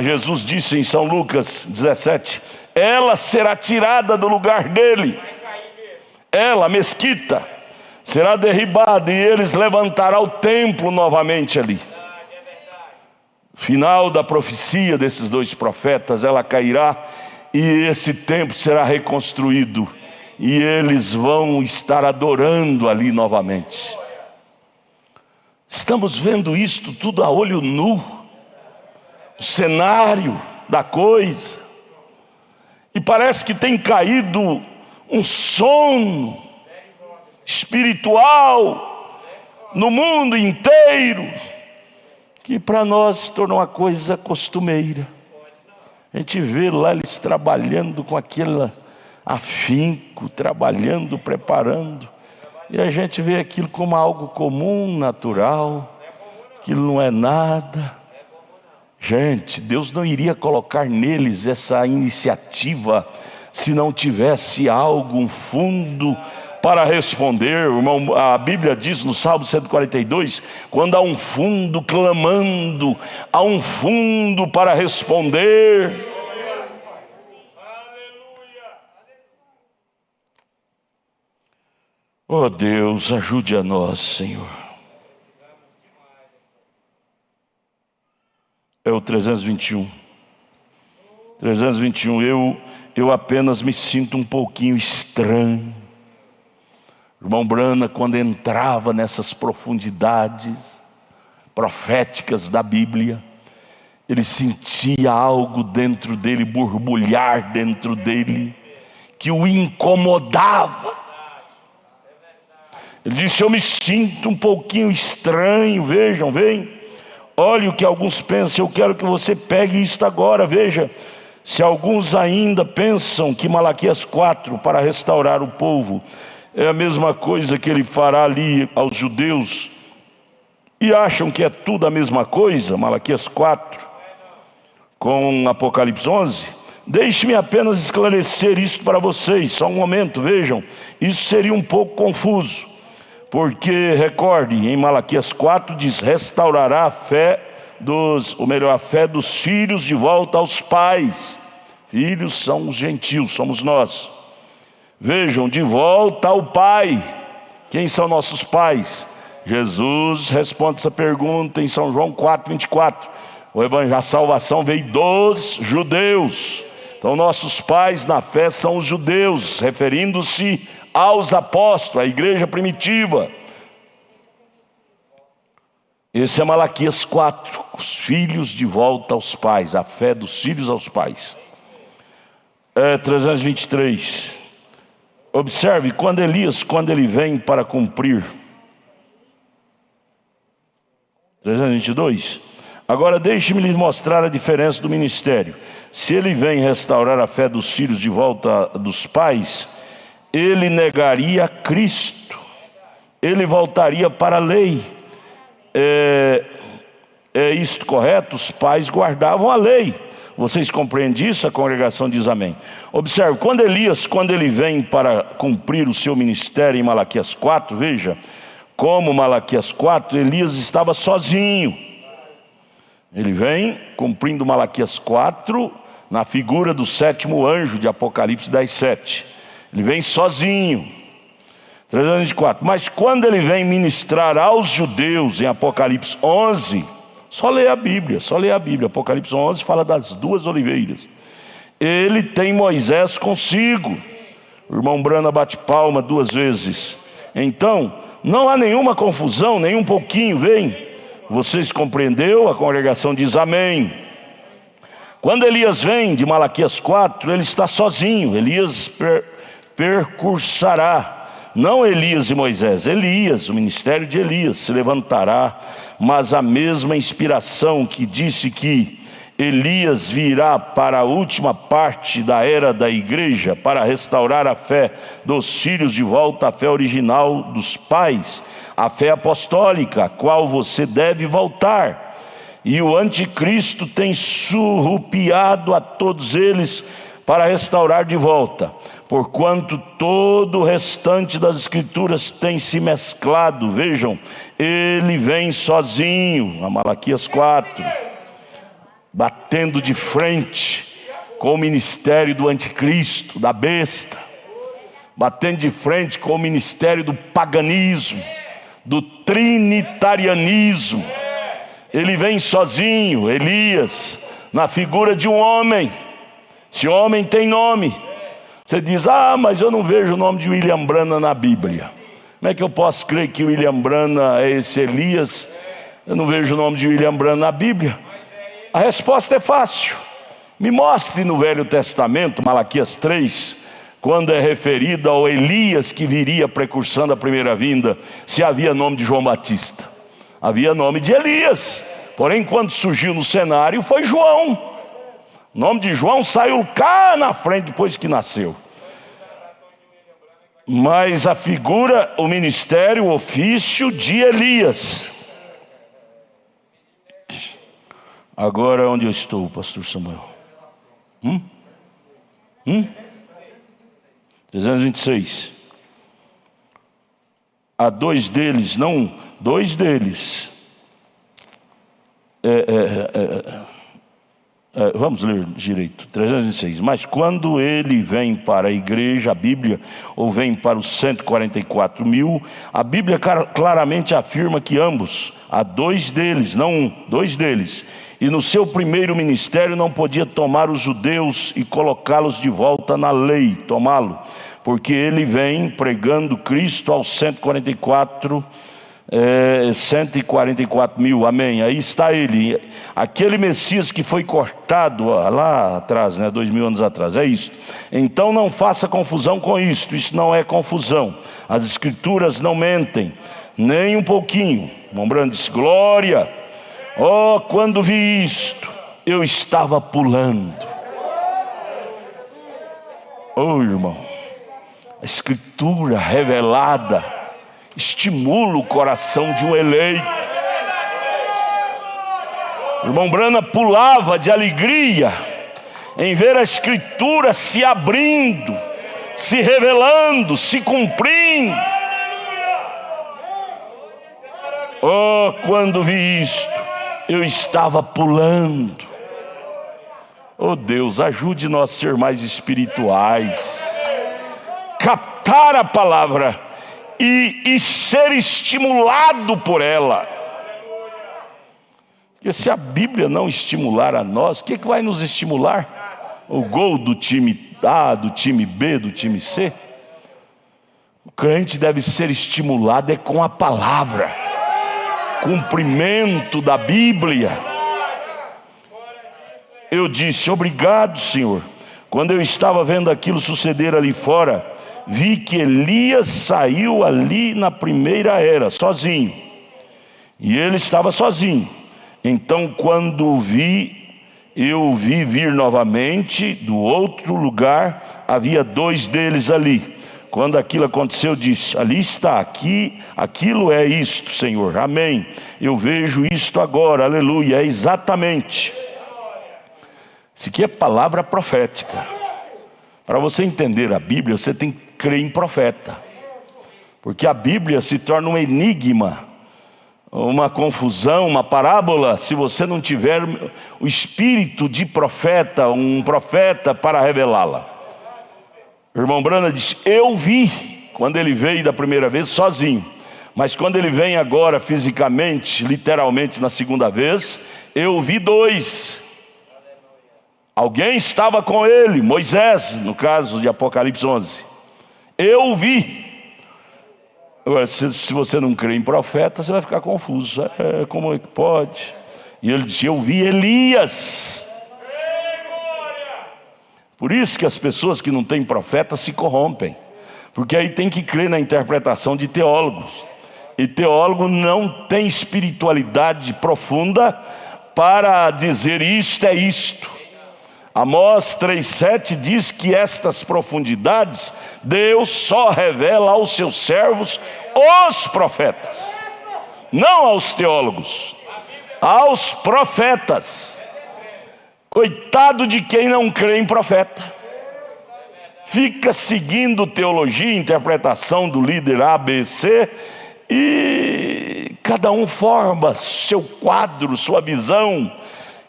Jesus disse em São Lucas 17, ela será tirada do lugar dele, ela, a mesquita, será derribada e eles levantarão o templo novamente ali. Final da profecia desses dois profetas, ela cairá e esse templo será reconstruído e eles vão estar adorando ali novamente. Estamos vendo isto tudo a olho nu, o cenário da coisa, e parece que tem caído um sono espiritual no mundo inteiro, que para nós se tornou uma coisa costumeira. A gente vê lá eles trabalhando com aquele afinco, trabalhando, preparando, e a gente vê aquilo como algo comum, natural, aquilo não é nada. Gente, Deus não iria colocar neles essa iniciativa se não tivesse algo, um fundo para responder. Irmão, a Bíblia diz no Salmo 142, quando há um fundo clamando, há um fundo para responder. Oh Deus, ajude a nós, Senhor. É o 321. 321, eu apenas me sinto um pouquinho estranho. Irmão Brana, quando entrava nessas profundidades proféticas da Bíblia, ele sentia algo dentro dele, borbulhar dentro dele, que o incomodava. Ele disse, eu me sinto um pouquinho estranho, vejam, vem. Olha o que alguns pensam, eu quero que você pegue isto agora, veja. Se alguns ainda pensam que Malaquias 4, para restaurar o povo, é a mesma coisa que ele fará ali aos judeus, e acham que é tudo a mesma coisa, Malaquias 4, com Apocalipse 11, deixe-me apenas esclarecer isto para vocês, só um momento, vejam, isso seria um pouco confuso. Porque, recorde, em Malaquias 4 diz, restaurará a fé a fé dos filhos de volta aos pais. Filhos são os gentios, somos nós. Vejam, de volta ao Pai. Quem são nossos pais? Jesus responde essa pergunta em São João 4:24. A salvação veio dos judeus. Então nossos pais na fé são os judeus, referindo-se aos apóstolos, a igreja primitiva. Esse é Malaquias 4, os filhos de volta aos pais, a fé dos filhos aos pais. 323. Observe, quando ele vem para cumprir. 322. Agora deixe-me lhes mostrar a diferença do ministério. Se ele vem restaurar a fé dos filhos de volta dos pais, ele negaria Cristo, ele voltaria para a lei. É isto correto? Os pais guardavam a lei. Vocês compreendem isso? A congregação diz amém. Observe, quando ele vem para cumprir o seu ministério em Malaquias 4, veja, como Malaquias 4, Elias estava sozinho. Ele vem cumprindo Malaquias 4 na figura do 7º anjo de Apocalipse 10:7. Ele vem sozinho. 324. Mas quando ele vem ministrar aos judeus em Apocalipse 11, só lê a Bíblia. Apocalipse 11 fala das 2 oliveiras. Ele tem Moisés consigo. O irmão Brana bate palma 2 vezes. Então, não há nenhuma confusão, nem um pouquinho, vem. Vocês compreendeu? A congregação diz amém. Quando Elias vem de Malaquias 4, ele está sozinho. Elias percursará. Não Elias e Moisés, Elias, o ministério de Elias se levantará, mas a mesma inspiração que disse que Elias virá para a última parte da era da igreja para restaurar a fé dos filhos de volta à fé original dos pais, a fé apostólica, a qual você deve voltar. E o anticristo tem surrupiado a todos eles para restaurar de volta, porquanto todo o restante das escrituras tem se mesclado. Vejam, ele vem sozinho, a Malaquias 4, batendo de frente com o ministério do anticristo, da besta, batendo de frente com o ministério do paganismo, do trinitarianismo. Ele vem sozinho, Elias, na figura de um homem. Esse homem tem nome. Você diz, mas eu não vejo o nome de William Branham na Bíblia. Como é que eu posso crer que William Branham é esse Elias? Eu não vejo o nome de William Branham na Bíblia. A resposta é fácil. Me mostre no Velho Testamento, Malaquias 3, quando é referido ao Elias que viria precursando a primeira vinda, se havia nome de João Batista. Havia nome de Elias. Porém, quando surgiu no cenário, foi João. O nome de João saiu cá na frente depois que nasceu. Mas a figura, o ministério, o ofício de Elias. Agora onde eu estou, pastor Samuel? 326. Há 2 deles, não, 2 deles. Vamos ler direito, 306. Mas quando ele vem para a igreja, a Bíblia, ou vem para os 144.000, a Bíblia claramente afirma que ambos, há 2 deles, não um, 2 deles. E no seu primeiro ministério não podia tomar os judeus e colocá-los de volta na lei, tomá-lo, porque ele vem pregando Cristo aos 144.000, amém. Aí está ele, aquele Messias que foi cortado lá atrás, 2000 anos atrás, é isso. Então não faça confusão com isto, isso não é confusão. As escrituras não mentem, nem um pouquinho. Irmão Brando disse, glória. Quando vi isto, eu estava pulando. Irmão, a escritura revelada estimula o coração de um eleito. O irmão Brana pulava de alegria em ver a escritura se abrindo, se revelando, se cumprindo. Quando vi isto, eu estava pulando. Deus, ajude-nos a ser mais espirituais, captar a palavra e ser estimulado por ela. Porque se a Bíblia não estimular a nós, o que vai nos estimular? O gol do time A, do time B, do time C? O crente deve ser estimulado com a palavra, cumprimento da Bíblia. Eu disse, obrigado, Senhor. Quando eu estava vendo aquilo suceder ali fora, vi que Elias saiu ali na primeira era, sozinho. E ele estava sozinho. Então quando eu vi vir novamente do outro lugar, havia 2 deles ali, Quando aquilo aconteceu, disse: ali está, aqui, aquilo é isto, Senhor, amém. Eu vejo isto agora, aleluia, é exatamente. Isso aqui é palavra profética. Para você entender a Bíblia, você tem que crer em profeta. Porque a Bíblia se torna um enigma, uma confusão, uma parábola, se você não tiver o espírito de profeta, um profeta para revelá-la. O irmão Branham disse: eu vi, quando ele veio da primeira vez sozinho, mas quando ele vem agora fisicamente, literalmente na segunda vez, eu vi dois. Alguém estava com ele, Moisés, no caso de Apocalipse 11. Eu vi. Agora, se você não crê em profeta, você vai ficar confuso. Como é que pode? E ele disse: eu vi Elias. Por isso que as pessoas que não têm profeta se corrompem, porque aí tem que crer na interpretação de teólogos, e teólogo não tem espiritualidade profunda para dizer isto é isto. Amós 3,7 diz que estas profundidades Deus só revela aos seus servos, os profetas, não aos teólogos, aos profetas. Coitado de quem não crê em profeta, fica seguindo teologia, interpretação do líder A, B, C, e cada um forma seu quadro, sua visão,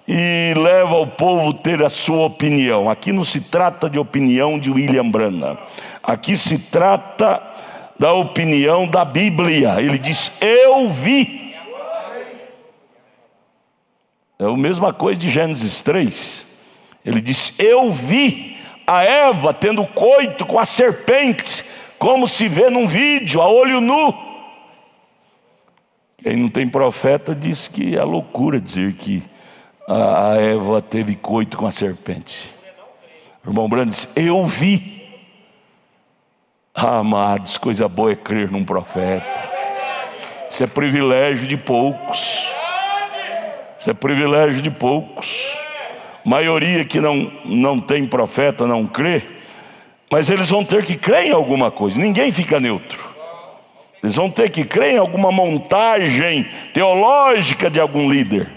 e leva o povo a ter a sua opinião. Aqui não se trata de opinião de William Branham, aqui se trata da opinião da Bíblia. Ele diz: eu vi. É a mesma coisa de Gênesis 3. Ele diz: eu vi a Eva tendo coito com a serpente, como se vê num vídeo, a olho nu. Quem não tem profeta diz que é loucura dizer que a Eva teve coito com a serpente. O irmão Branham diz: eu vi. Amados, coisa boa é crer num profeta. Isso é privilégio de poucos. Isso é privilégio de poucos. Maioria que não tem profeta não crê, mas eles vão ter que crer em alguma coisa. Ninguém fica neutro. Eles vão ter que crer em alguma montagem teológica de algum líder.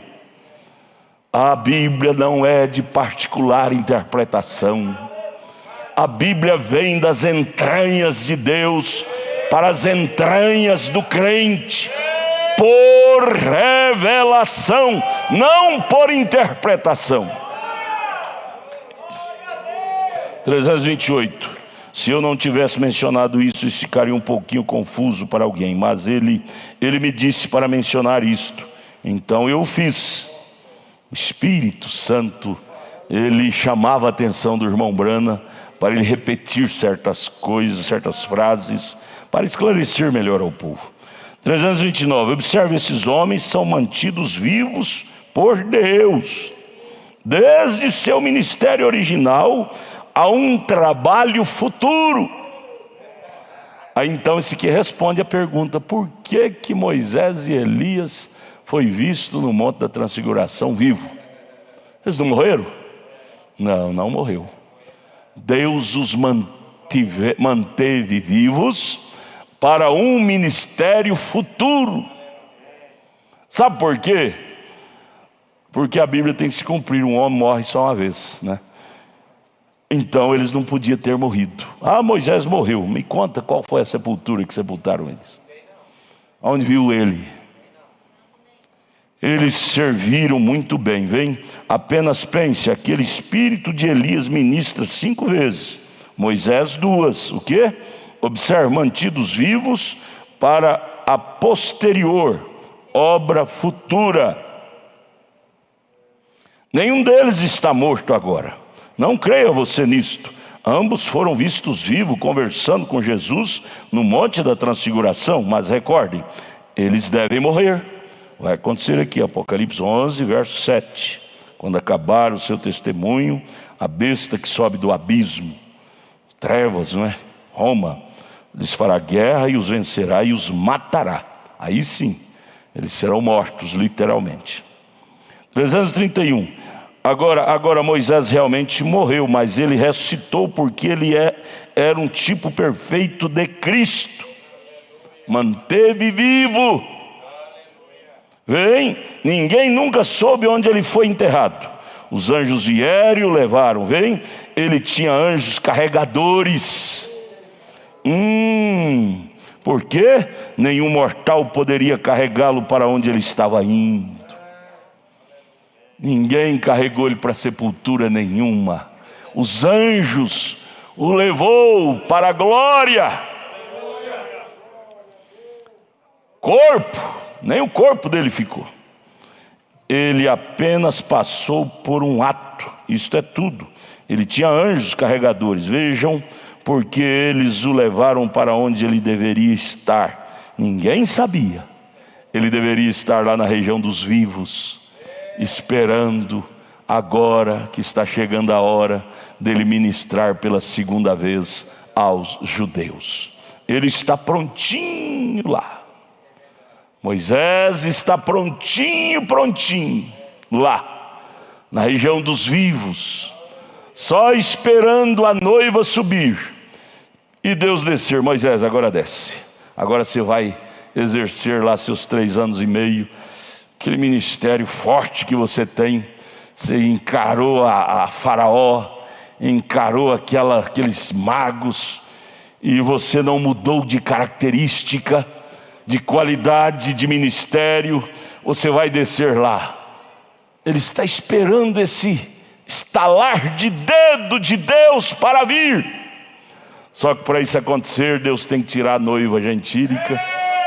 A Bíblia não é de particular interpretação. A Bíblia vem das entranhas de Deus para as entranhas do crente, por revelação, não por interpretação. 328. Se eu não tivesse mencionado isso ficaria um pouquinho confuso para alguém, mas ele me disse para mencionar isto, então eu fiz. O Espírito Santo, ele chamava a atenção do irmão Branham para ele repetir certas coisas, certas frases, para esclarecer melhor ao povo. 329. Observe, esses homens são mantidos vivos por Deus, desde seu ministério original a um trabalho futuro. Aí então esse aqui responde a pergunta: por que Moisés e Elias foi visto no Monte da Transfiguração vivo? Eles não morreram? Não morreu. Deus os manteve vivos para um ministério futuro. Sabe por quê? Porque a Bíblia tem que se cumprir, um homem morre só uma vez, né? Então eles não podiam ter morrido. Moisés morreu, me conta qual foi a sepultura que sepultaram eles. Onde viu ele? Eles serviram muito bem, vem? Apenas pense, aquele espírito de Elias ministra 5 vezes, Moisés 2, o quê? Observe, mantidos vivos para a posterior obra futura. Nenhum deles está morto agora, não creia você nisto. Ambos foram vistos vivos, conversando com Jesus no Monte da Transfiguração, mas recordem, eles devem morrer. Vai acontecer aqui, Apocalipse 11, verso 7. Quando acabar o seu testemunho, a besta que sobe do abismo, trevas, não é? Roma, lhes fará guerra e os vencerá e os matará. Aí sim, eles serão mortos, literalmente. 331. Agora Moisés realmente morreu, mas ele ressuscitou porque ele era um tipo perfeito de Cristo. Manteve vivo. Vem, ninguém nunca soube onde ele foi enterrado. Os anjos vieram e o levaram. Vem, ele tinha anjos carregadores. Porque nenhum mortal poderia carregá-lo para onde ele estava indo. Ninguém carregou ele para sepultura nenhuma. Os anjos o levou para a glória. Corpo, nem o corpo dele ficou. Ele apenas passou por um ato. Isto é tudo. Ele tinha anjos carregadores. Vejam, porque eles o levaram para onde ele deveria estar. Ninguém sabia. Ele deveria estar lá na região dos vivos, esperando agora que está chegando a hora dele ministrar pela segunda vez aos judeus. Ele está prontinho lá. Moisés está prontinho lá na região dos vivos, só esperando a noiva subir e Deus descer. Moisés, agora desce. Agora você vai exercer lá seus 3 anos e meio, aquele ministério forte que você tem. Você encarou a Faraó, encarou aqueles magos, e você não mudou de característica, de qualidade de ministério. Você vai descer lá. Ele está esperando esse estalar de dedo de Deus para vir. Só que para isso acontecer, Deus tem que tirar a noiva gentílica,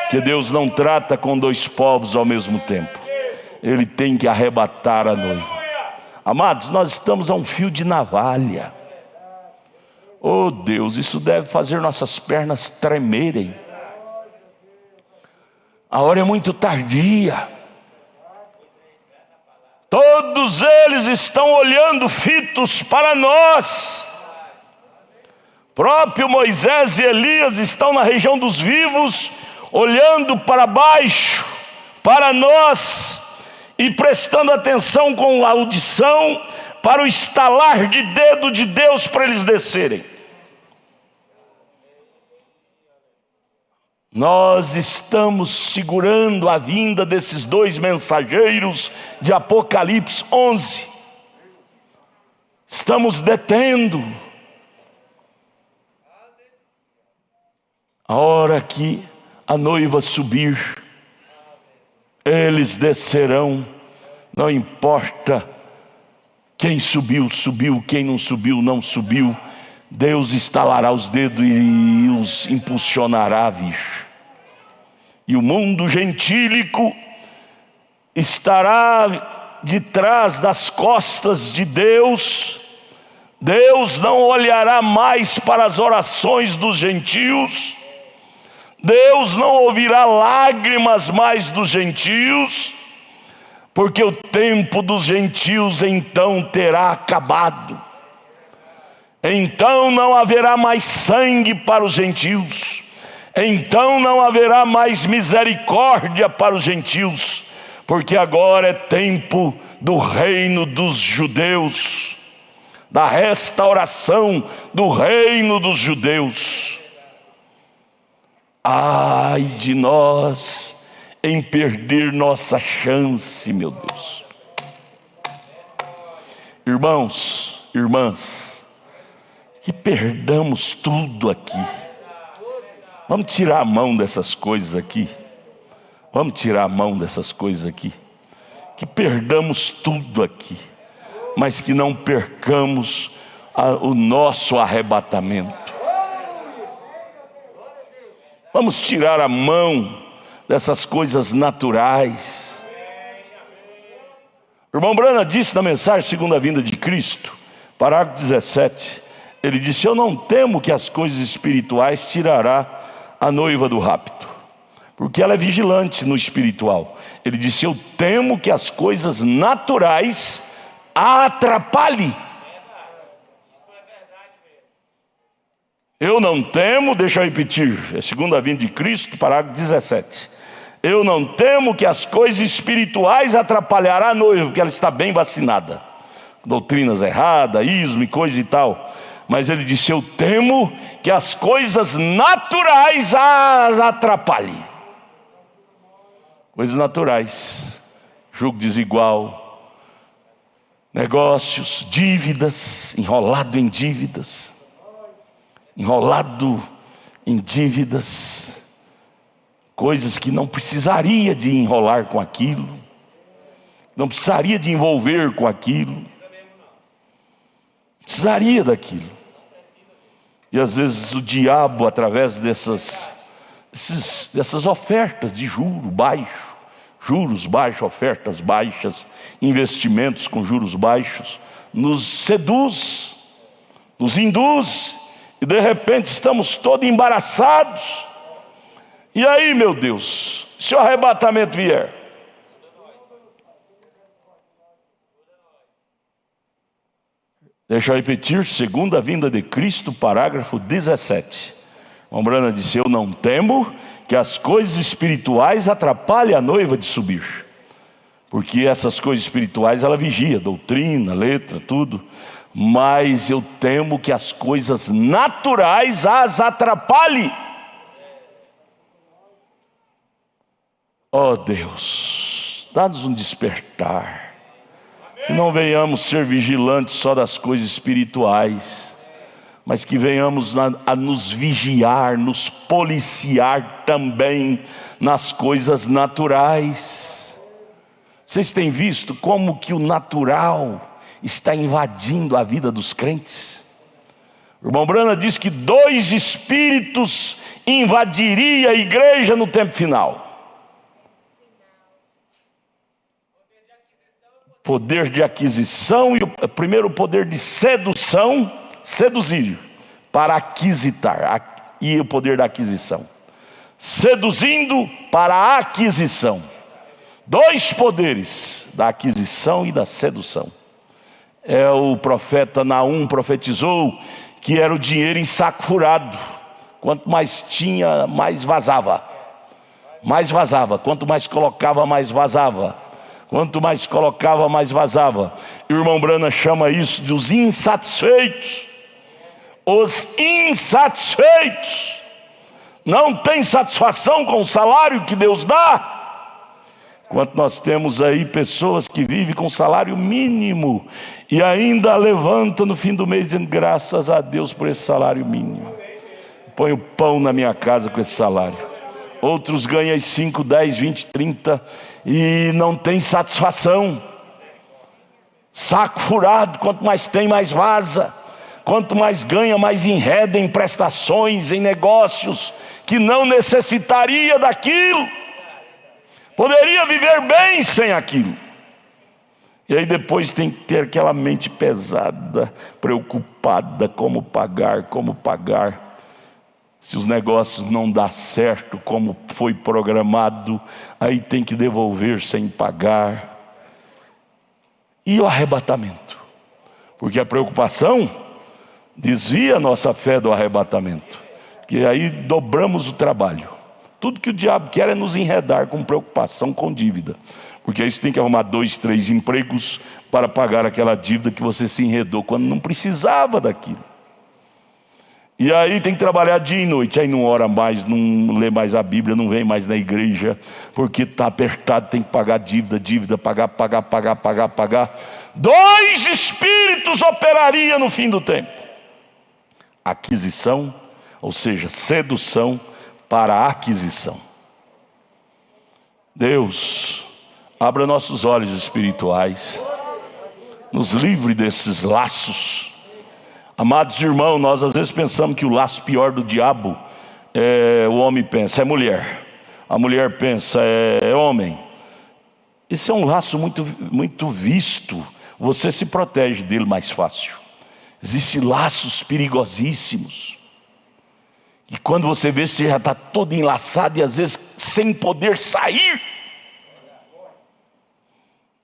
que Deus não trata com 2 povos ao mesmo tempo. Ele tem que arrebatar a noiva. Amados, nós estamos a um fio de navalha. Oh Deus, isso deve fazer nossas pernas tremerem. A hora é muito tardia. Todos eles estão olhando fitos para nós. Próprio Moisés e Elias estão na região dos vivos, olhando para baixo, para nós, e prestando atenção com a audição para o estalar de dedo de Deus para eles descerem. Nós estamos segurando a vinda desses 2 mensageiros de Apocalipse 11. Estamos detendo. A hora que a noiva subir, eles descerão. Não importa quem subiu, subiu, quem não subiu, não subiu. Deus estalará os dedos e os impulsionará a vir. E o mundo gentílico estará de trás das costas de Deus. Deus não olhará mais para as orações dos gentios. Deus não ouvirá lágrimas mais dos gentios, porque o tempo dos gentios então terá acabado. Então não haverá mais sangue para os gentios. Então não haverá mais misericórdia para os gentios, porque agora é tempo do reino dos judeus, da restauração do reino dos judeus. Ai de nós em perder nossa chance, meu Deus. Irmãos, irmãs, que perdamos tudo aqui. Vamos tirar a mão dessas coisas aqui. Vamos tirar a mão dessas coisas aqui. Que perdamos tudo aqui, mas que não percamos o nosso arrebatamento. Vamos tirar a mão dessas coisas naturais. O irmão Branham disse na mensagem Segunda Vinda de Cristo, parágrafo 17, ele disse: eu não temo que as coisas espirituais tirará a noiva do rapto, porque ela é vigilante no espiritual. Ele disse: eu temo que as coisas naturais a atrapalhem. Eu não temo, deixa eu repetir, é Segunda Vinda de Cristo, parágrafo 17. Eu não temo que as coisas espirituais atrapalhará a noiva, porque ela está bem vacinada. doutrinas erradas, ismo e coisa e tal. Mas ele disse: eu temo que as coisas naturais as atrapalhem. Coisas naturais, julgo desigual, negócios, dívidas, enrolado em dívidas, coisas que não precisaria de enrolar com aquilo, não precisaria de envolver com aquilo, precisaria daquilo. E às vezes o diabo, através dessas ofertas de juros baixos, ofertas baixas, investimentos com juros baixos, nos seduz, nos induz, e de repente estamos todos embaraçados. E aí, meu Deus, se o arrebatamento vier? Deixa eu repetir, segunda vinda de Cristo, parágrafo 17. Brana disse: eu não temo que as coisas espirituais atrapalhem a noiva de subir. Porque essas coisas espirituais ela vigia, doutrina, letra, tudo. Mas eu temo que as coisas naturais as atrapalhem. Oh Deus, dá-nos um despertar. Que não venhamos ser vigilantes só das coisas espirituais, mas que venhamos a nos vigiar, nos policiar também nas coisas naturais. Vocês têm visto como que o natural está invadindo a vida dos crentes? O irmão Brana diz que 2 espíritos invadiriam a igreja no tempo final. Poder de aquisição e primeiro o poder de sedução, seduzir, para aquisitar, e o poder da aquisição, seduzindo para a aquisição. 2 poderes, da aquisição e da sedução. O profeta Naum profetizou que era o dinheiro em saco furado. Quanto mais tinha, mais vazava. Quanto mais colocava, mais vazava. Quanto mais colocava, mais vazava. E o irmão Brana chama isso de os insatisfeitos. Os insatisfeitos não têm satisfação com o salário que Deus dá. Enquanto nós temos aí pessoas que vivem com salário mínimo e ainda levanta no fim do mês dizendo: graças a Deus por esse salário mínimo, põe o pão na minha casa com esse salário. Outros ganham 5, 10, 20, 30 e não tem satisfação. Saco furado, quanto mais tem, mais vaza. Quanto mais ganha, mais enreda em prestações, em negócios que não necessitaria daquilo. Poderia viver bem sem aquilo. E aí depois tem que ter aquela mente pesada, preocupada, como pagar. Se os negócios não dão certo como foi programado, aí tem que devolver sem pagar. E o arrebatamento? Porque a preocupação desvia a nossa fé do arrebatamento. Porque aí dobramos o trabalho. Tudo que o diabo quer é nos enredar com preocupação, com dívida. Porque aí você tem que arrumar 2, 3 empregos para pagar aquela dívida que você se enredou quando não precisava daquilo. E aí tem que trabalhar dia e noite, aí não ora mais, não lê mais a Bíblia, não vem mais na igreja, porque está apertado, tem que pagar dívida, pagar. 2 espíritos operariam no fim do tempo. Aquisição, ou seja, sedução para aquisição. Deus, abra nossos olhos espirituais, nos livre desses laços. Amados irmãos, nós às vezes pensamos que o laço pior do diabo o homem pensa, é mulher. A mulher pensa, é homem. Esse é um laço muito visto. Você se protege dele mais fácil. Existem laços perigosíssimos. E quando você vê, você já está todo enlaçado e às vezes sem poder sair.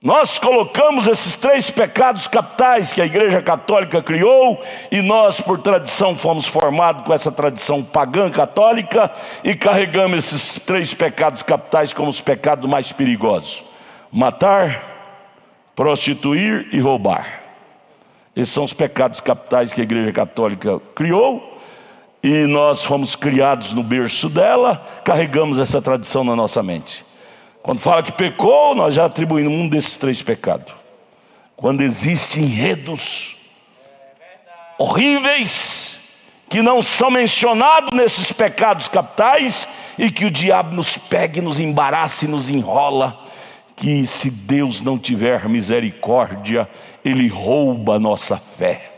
Nós colocamos esses 3 pecados capitais que a Igreja Católica criou, e nós por tradição fomos formados com essa tradição pagã católica, e carregamos esses 3 pecados capitais como os pecados mais perigosos: matar, prostituir e roubar. Esses são os pecados capitais que a Igreja Católica criou, e nós fomos criados no berço dela, carregamos essa tradição na nossa mente. Quando fala que pecou, nós já atribuímos um desses 3 pecados. Quando existem enredos horríveis que não são mencionados nesses pecados capitais, e que o diabo nos pega, nos embaraça e nos enrola, que se Deus não tiver misericórdia, Ele rouba a nossa fé.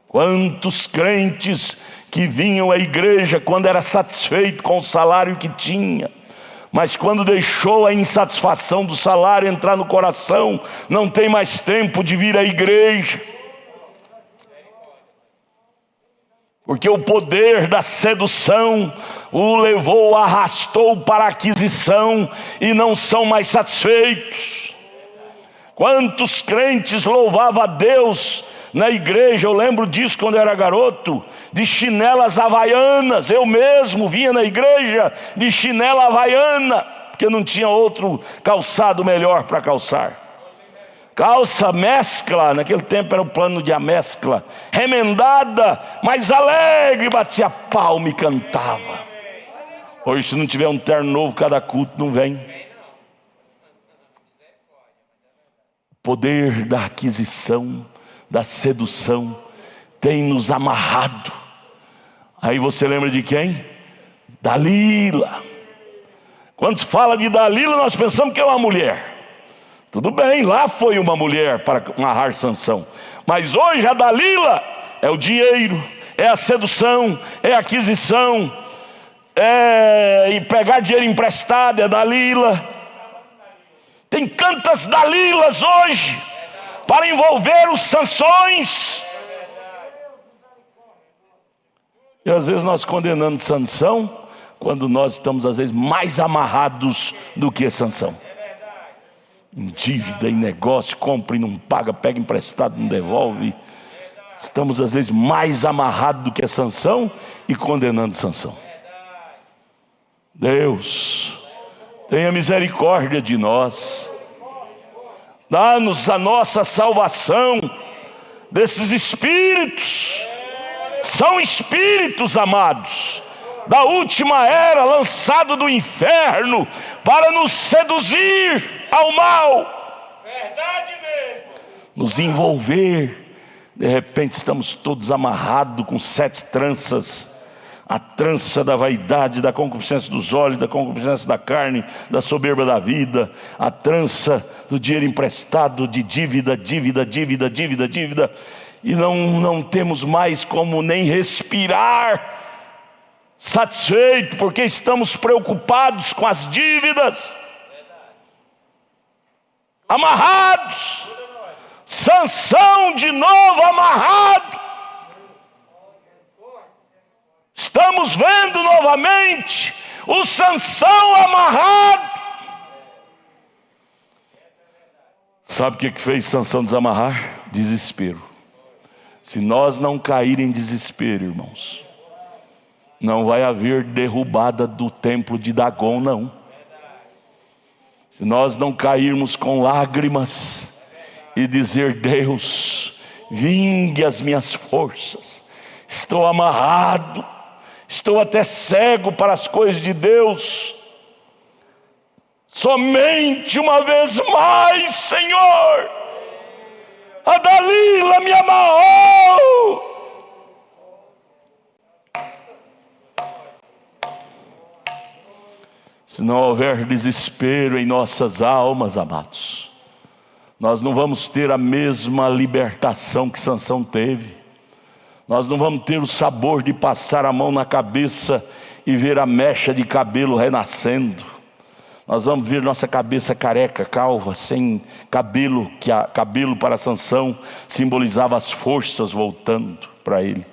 Quantos crentes que vinham à igreja quando era satisfeito com o salário que tinha, mas quando deixou a insatisfação do salário entrar no coração, não tem mais tempo de vir à igreja, porque o poder da sedução o levou, arrastou para a aquisição, e não são mais satisfeitos. Quantos crentes louvavam a Deus na igreja? Eu lembro disso quando eu era garoto, de chinelas havaianas. Eu mesmo vinha na igreja de chinela havaiana, porque não tinha outro calçado melhor para calçar. Calça mescla, naquele tempo era o plano de a mescla, remendada, mas alegre, batia palma e cantava. Hoje, se não tiver um terno novo cada culto, não vem. O poder da aquisição, da sedução, tem nos amarrado. Aí você lembra de quem? Dalila. Quando se fala de Dalila, nós pensamos que é uma mulher. Tudo bem, lá foi uma mulher para amarrar Sansão, mas hoje a Dalila é o dinheiro, é a sedução, é a aquisição, e pegar dinheiro emprestado é Dalila. Tem tantas Dalilas hoje para envolver os Sansões, e às vezes nós condenando Sansão, quando nós estamos às vezes mais amarrados do que Sansão. Em dívida, em negócio, compra e não paga, pega emprestado, não devolve. Estamos às vezes mais amarrados do que Sansão e condenando Sansão. Deus, tenha misericórdia de nós. Dá-nos a nossa salvação desses espíritos. São espíritos, amados, da última era, lançado do inferno para nos seduzir ao mal, verdade mesmo, nos envolver. De repente estamos todos amarrados com 7 tranças: a trança da vaidade, da concupiscência dos olhos, da concupiscência da carne, da soberba da vida, a trança do dinheiro emprestado, de dívida, e não temos mais como nem respirar satisfeito, porque estamos preocupados com as dívidas, amarrados. Sansão de novo amarrado. Estamos vendo novamente o Sansão amarrado. Sabe o que fez Sansão desamarrar? Desespero. Se nós não cair em desespero, irmãos, não vai haver derrubada do templo de Dagon, não. Se nós não cairmos com lágrimas e dizer: Deus, vingue as minhas forças, estou amarrado, estou até cego para as coisas de Deus, somente uma vez mais, Senhor, a Dalila me amarrou. Se não houver desespero em nossas almas, amados, nós não vamos ter a mesma libertação que Sansão teve. Nós não vamos ter o sabor de passar a mão na cabeça e ver a mecha de cabelo renascendo. Nós vamos ver nossa cabeça careca, calva, sem cabelo, que cabelo para Sansão simbolizava as forças voltando para ele.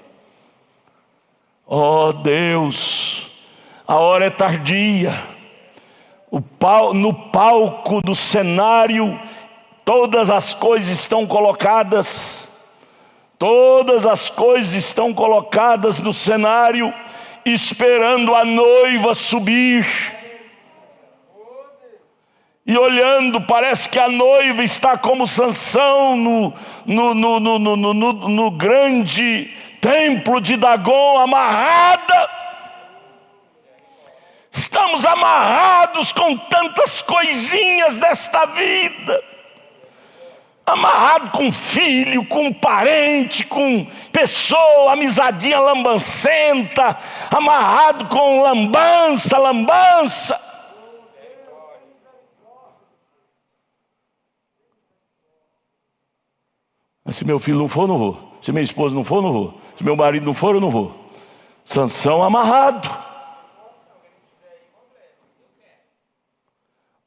Oh Deus, a hora é tardia. No palco do cenário, todas as coisas estão colocadas. Todas as coisas estão colocadas no cenário, esperando a noiva subir. E olhando, parece que a noiva está como Sansão no grande templo de Dagon, amarrada. Estamos amarrados com tantas coisinhas desta vida. Amarrado com filho, com parente, com pessoa, amizadinha lambancenta. Amarrado com lambança. Mas se meu filho não for, não vou. Se minha esposa não for, não vou. Se meu marido não for, eu não vou. Sansão amarrado.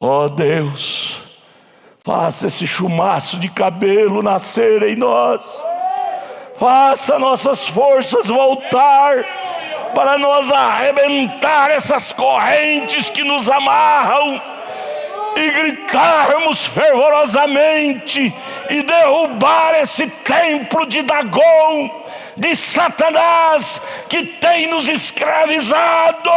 Ó Deus, faça esse chumaço de cabelo nascer em nós. Faça nossas forças voltar, para nós arrebentar essas correntes que nos amarram e gritarmos fervorosamente e derrubar esse templo de Dagon, de Satanás, que tem nos escravizado.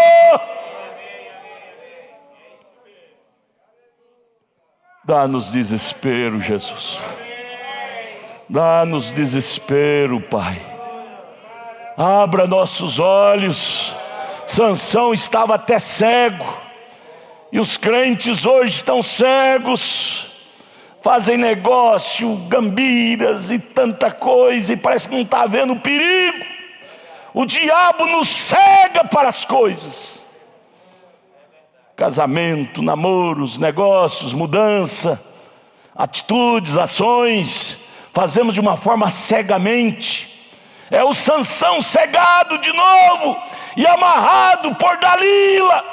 Dá-nos desespero, Jesus. Dá-nos desespero, Pai. Abra nossos olhos. Sansão estava até cego, e os crentes hoje estão cegos. Fazem negócio, gambiras e tanta coisa, e parece que não está vendo o perigo. O diabo nos cega para as coisas. Casamento, namoros, negócios, mudança, atitudes, ações, fazemos de uma forma cegamente. É o Sansão cegado de novo e amarrado por Dalila,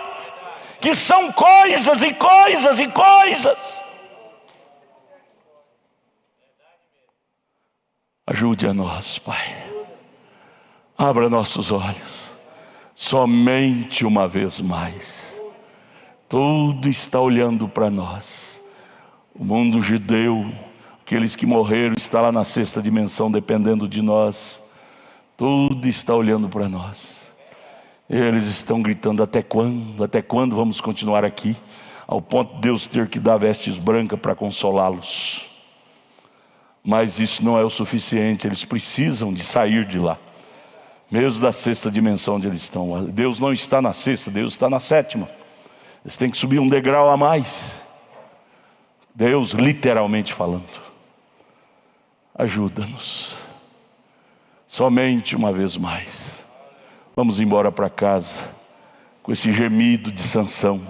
que são coisas e coisas e coisas. Ajude a nós, Pai. Abra nossos olhos, somente uma vez mais. Tudo está olhando para nós. O mundo judeu, aqueles que morreram, está lá na sexta dimensão dependendo de nós. Tudo está olhando para nós. Eles estão gritando: até quando? Até quando vamos continuar aqui? Ao ponto de Deus ter que dar vestes brancas para consolá-los. Mas isso não é o suficiente. Eles precisam de sair de lá, mesmo da sexta dimensão onde eles estão. Deus não está na sexta, Deus está na sétima. Eles têm que subir um degrau a mais. Deus, literalmente falando. Ajuda-nos. Somente uma vez mais. Vamos embora para casa com esse gemido de Sansão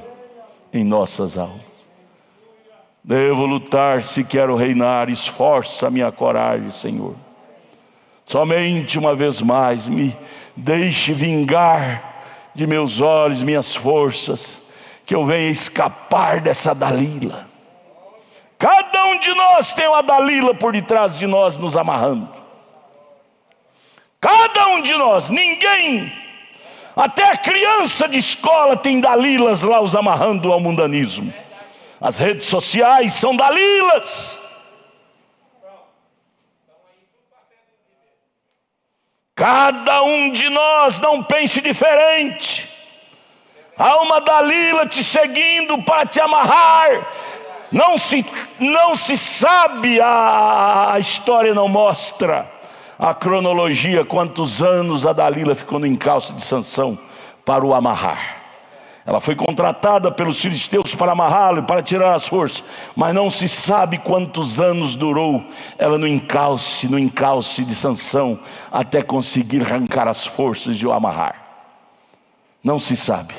em nossas almas. Devo lutar se quero reinar. Esforça a minha coragem, Senhor. Somente uma vez mais me deixe vingar de meus olhos, minhas forças, que eu venha escapar dessa Dalila. Cada um de nós tem uma Dalila por detrás de nós nos amarrando. Cada um de nós, ninguém, até a criança de escola tem Dalilas lá os amarrando ao mundanismo. As redes sociais são Dalilas. Cada um de nós, não pense diferente. Há uma Dalila te seguindo para te amarrar. Não se sabe, a história não mostra a cronologia, quantos anos a Dalila ficou no encalço de Sansão para o amarrar. Ela foi contratada pelos filisteus para amarrá-lo, para tirar as forças, mas não se sabe quantos anos durou ela no encalço de Sansão, até conseguir arrancar as forças de o amarrar. Não se sabe.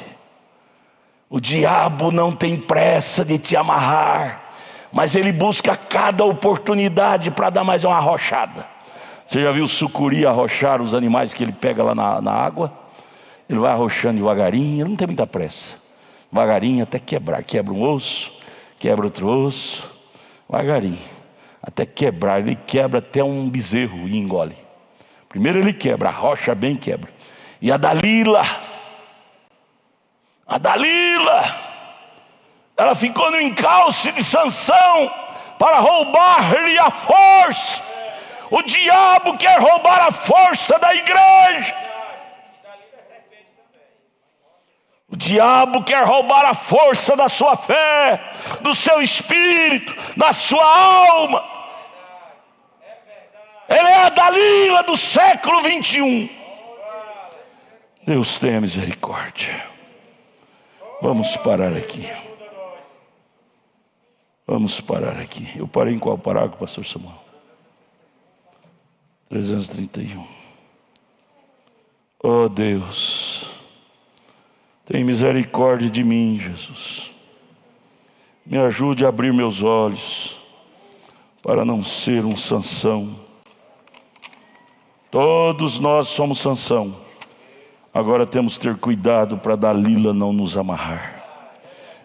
O diabo não tem pressa de te amarrar, mas ele busca cada oportunidade para dar mais uma arrochada. Você já viu o sucuri arrochar os animais que ele pega lá na água? Ele vai arrochando devagarinho, ele não tem muita pressa. Devagarinho até quebrar. Quebra um osso, quebra outro osso, devagarinho, até quebrar. Ele quebra até um bezerro e engole. Primeiro ele quebra, arrocha bem, quebra. E a Dalila, ela ficou no encalço de Sansão para roubar-lhe a força. O diabo quer roubar a força da igreja. O diabo quer roubar a força da sua fé, do seu espírito, da sua alma. Ele é a Dalila do século 21. Deus tenha misericórdia. Vamos parar aqui. Vamos parar aqui. Eu parei em qual parágrafo, pastor Samuel? 331. Oh Deus, tem misericórdia de mim, Jesus. Me ajude a abrir meus olhos para não ser um Sansão. Todos nós somos Sansão. Agora temos que ter cuidado para a Dalila não nos amarrar.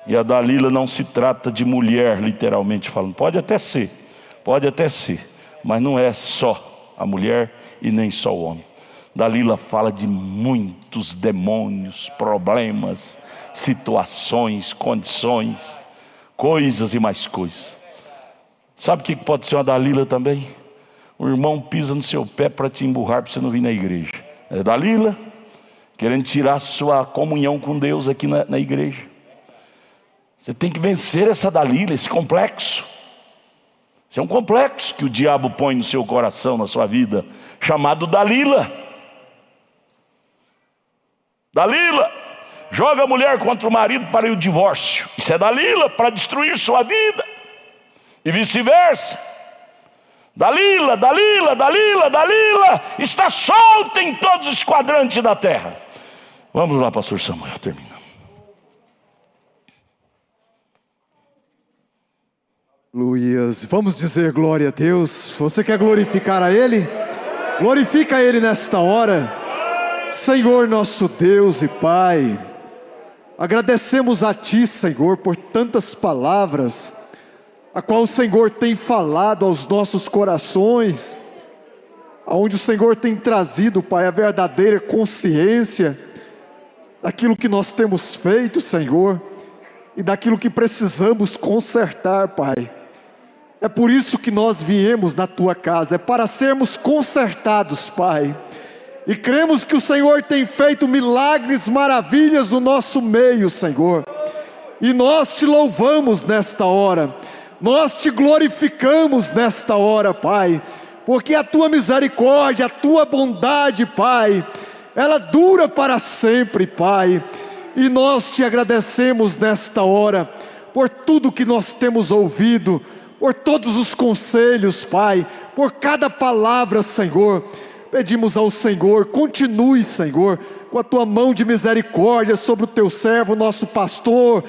E a Dalila não se trata de mulher, literalmente falando. Pode até ser, mas não é só a mulher e nem só o homem. Dalila fala de muitos demônios, problemas, situações, condições, coisas e mais coisas. Sabe o que pode ser uma Dalila também? O irmão pisa no seu pé para te emburrar, para você não vir na igreja. É Dalila, querendo tirar sua comunhão com Deus aqui na igreja. Você tem que vencer essa Dalila, esse complexo. Isso é um complexo que o diabo põe no seu coração, na sua vida, chamado Dalila. Dalila joga a mulher contra o marido para o divórcio. Isso é Dalila, para destruir sua vida. E vice-versa. Dalila está solta em todos os quadrantes da terra. Vamos lá, pastor Samuel, termina. Luias, vamos dizer glória a Deus. Você quer glorificar a Ele? Glorifica a Ele nesta hora. Senhor nosso Deus e Pai, agradecemos a Ti, Senhor, por tantas palavras, a qual o Senhor tem falado aos nossos corações, aonde o Senhor tem trazido, Pai, a verdadeira consciência daquilo que nós temos feito, Senhor, e daquilo que precisamos consertar, Pai. É por isso que nós viemos na Tua casa, é para sermos consertados, Pai. E cremos que o Senhor tem feito milagres, maravilhas no nosso meio, Senhor. E nós Te louvamos nesta hora, nós Te glorificamos nesta hora, Pai, porque a Tua misericórdia, a Tua bondade, Pai, ela dura para sempre, Pai. E nós Te agradecemos nesta hora, por tudo que nós temos ouvido, por todos os conselhos, Pai, por cada palavra, Senhor. Pedimos ao Senhor, continue, Senhor, com a Tua mão de misericórdia sobre o Teu servo, nosso pastor,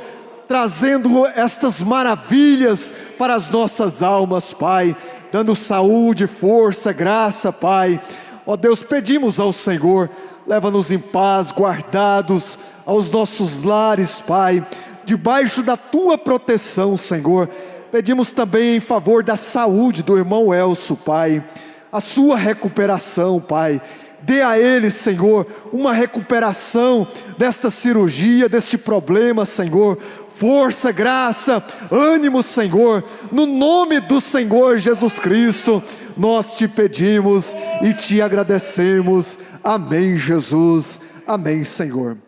trazendo estas maravilhas para as nossas almas, Pai, dando saúde, força, graça, Pai. Ó Deus, pedimos ao Senhor, leva-nos em paz, guardados aos nossos lares, Pai, debaixo da Tua proteção, Senhor. Pedimos também em favor da saúde do irmão Elcio, Pai, a sua recuperação, Pai. Dê a ele, Senhor, uma recuperação desta cirurgia, deste problema, Senhor. Força, graça, ânimo, Senhor, no nome do Senhor Jesus Cristo, nós Te pedimos e Te agradecemos. Amém, Jesus. Amém, Senhor.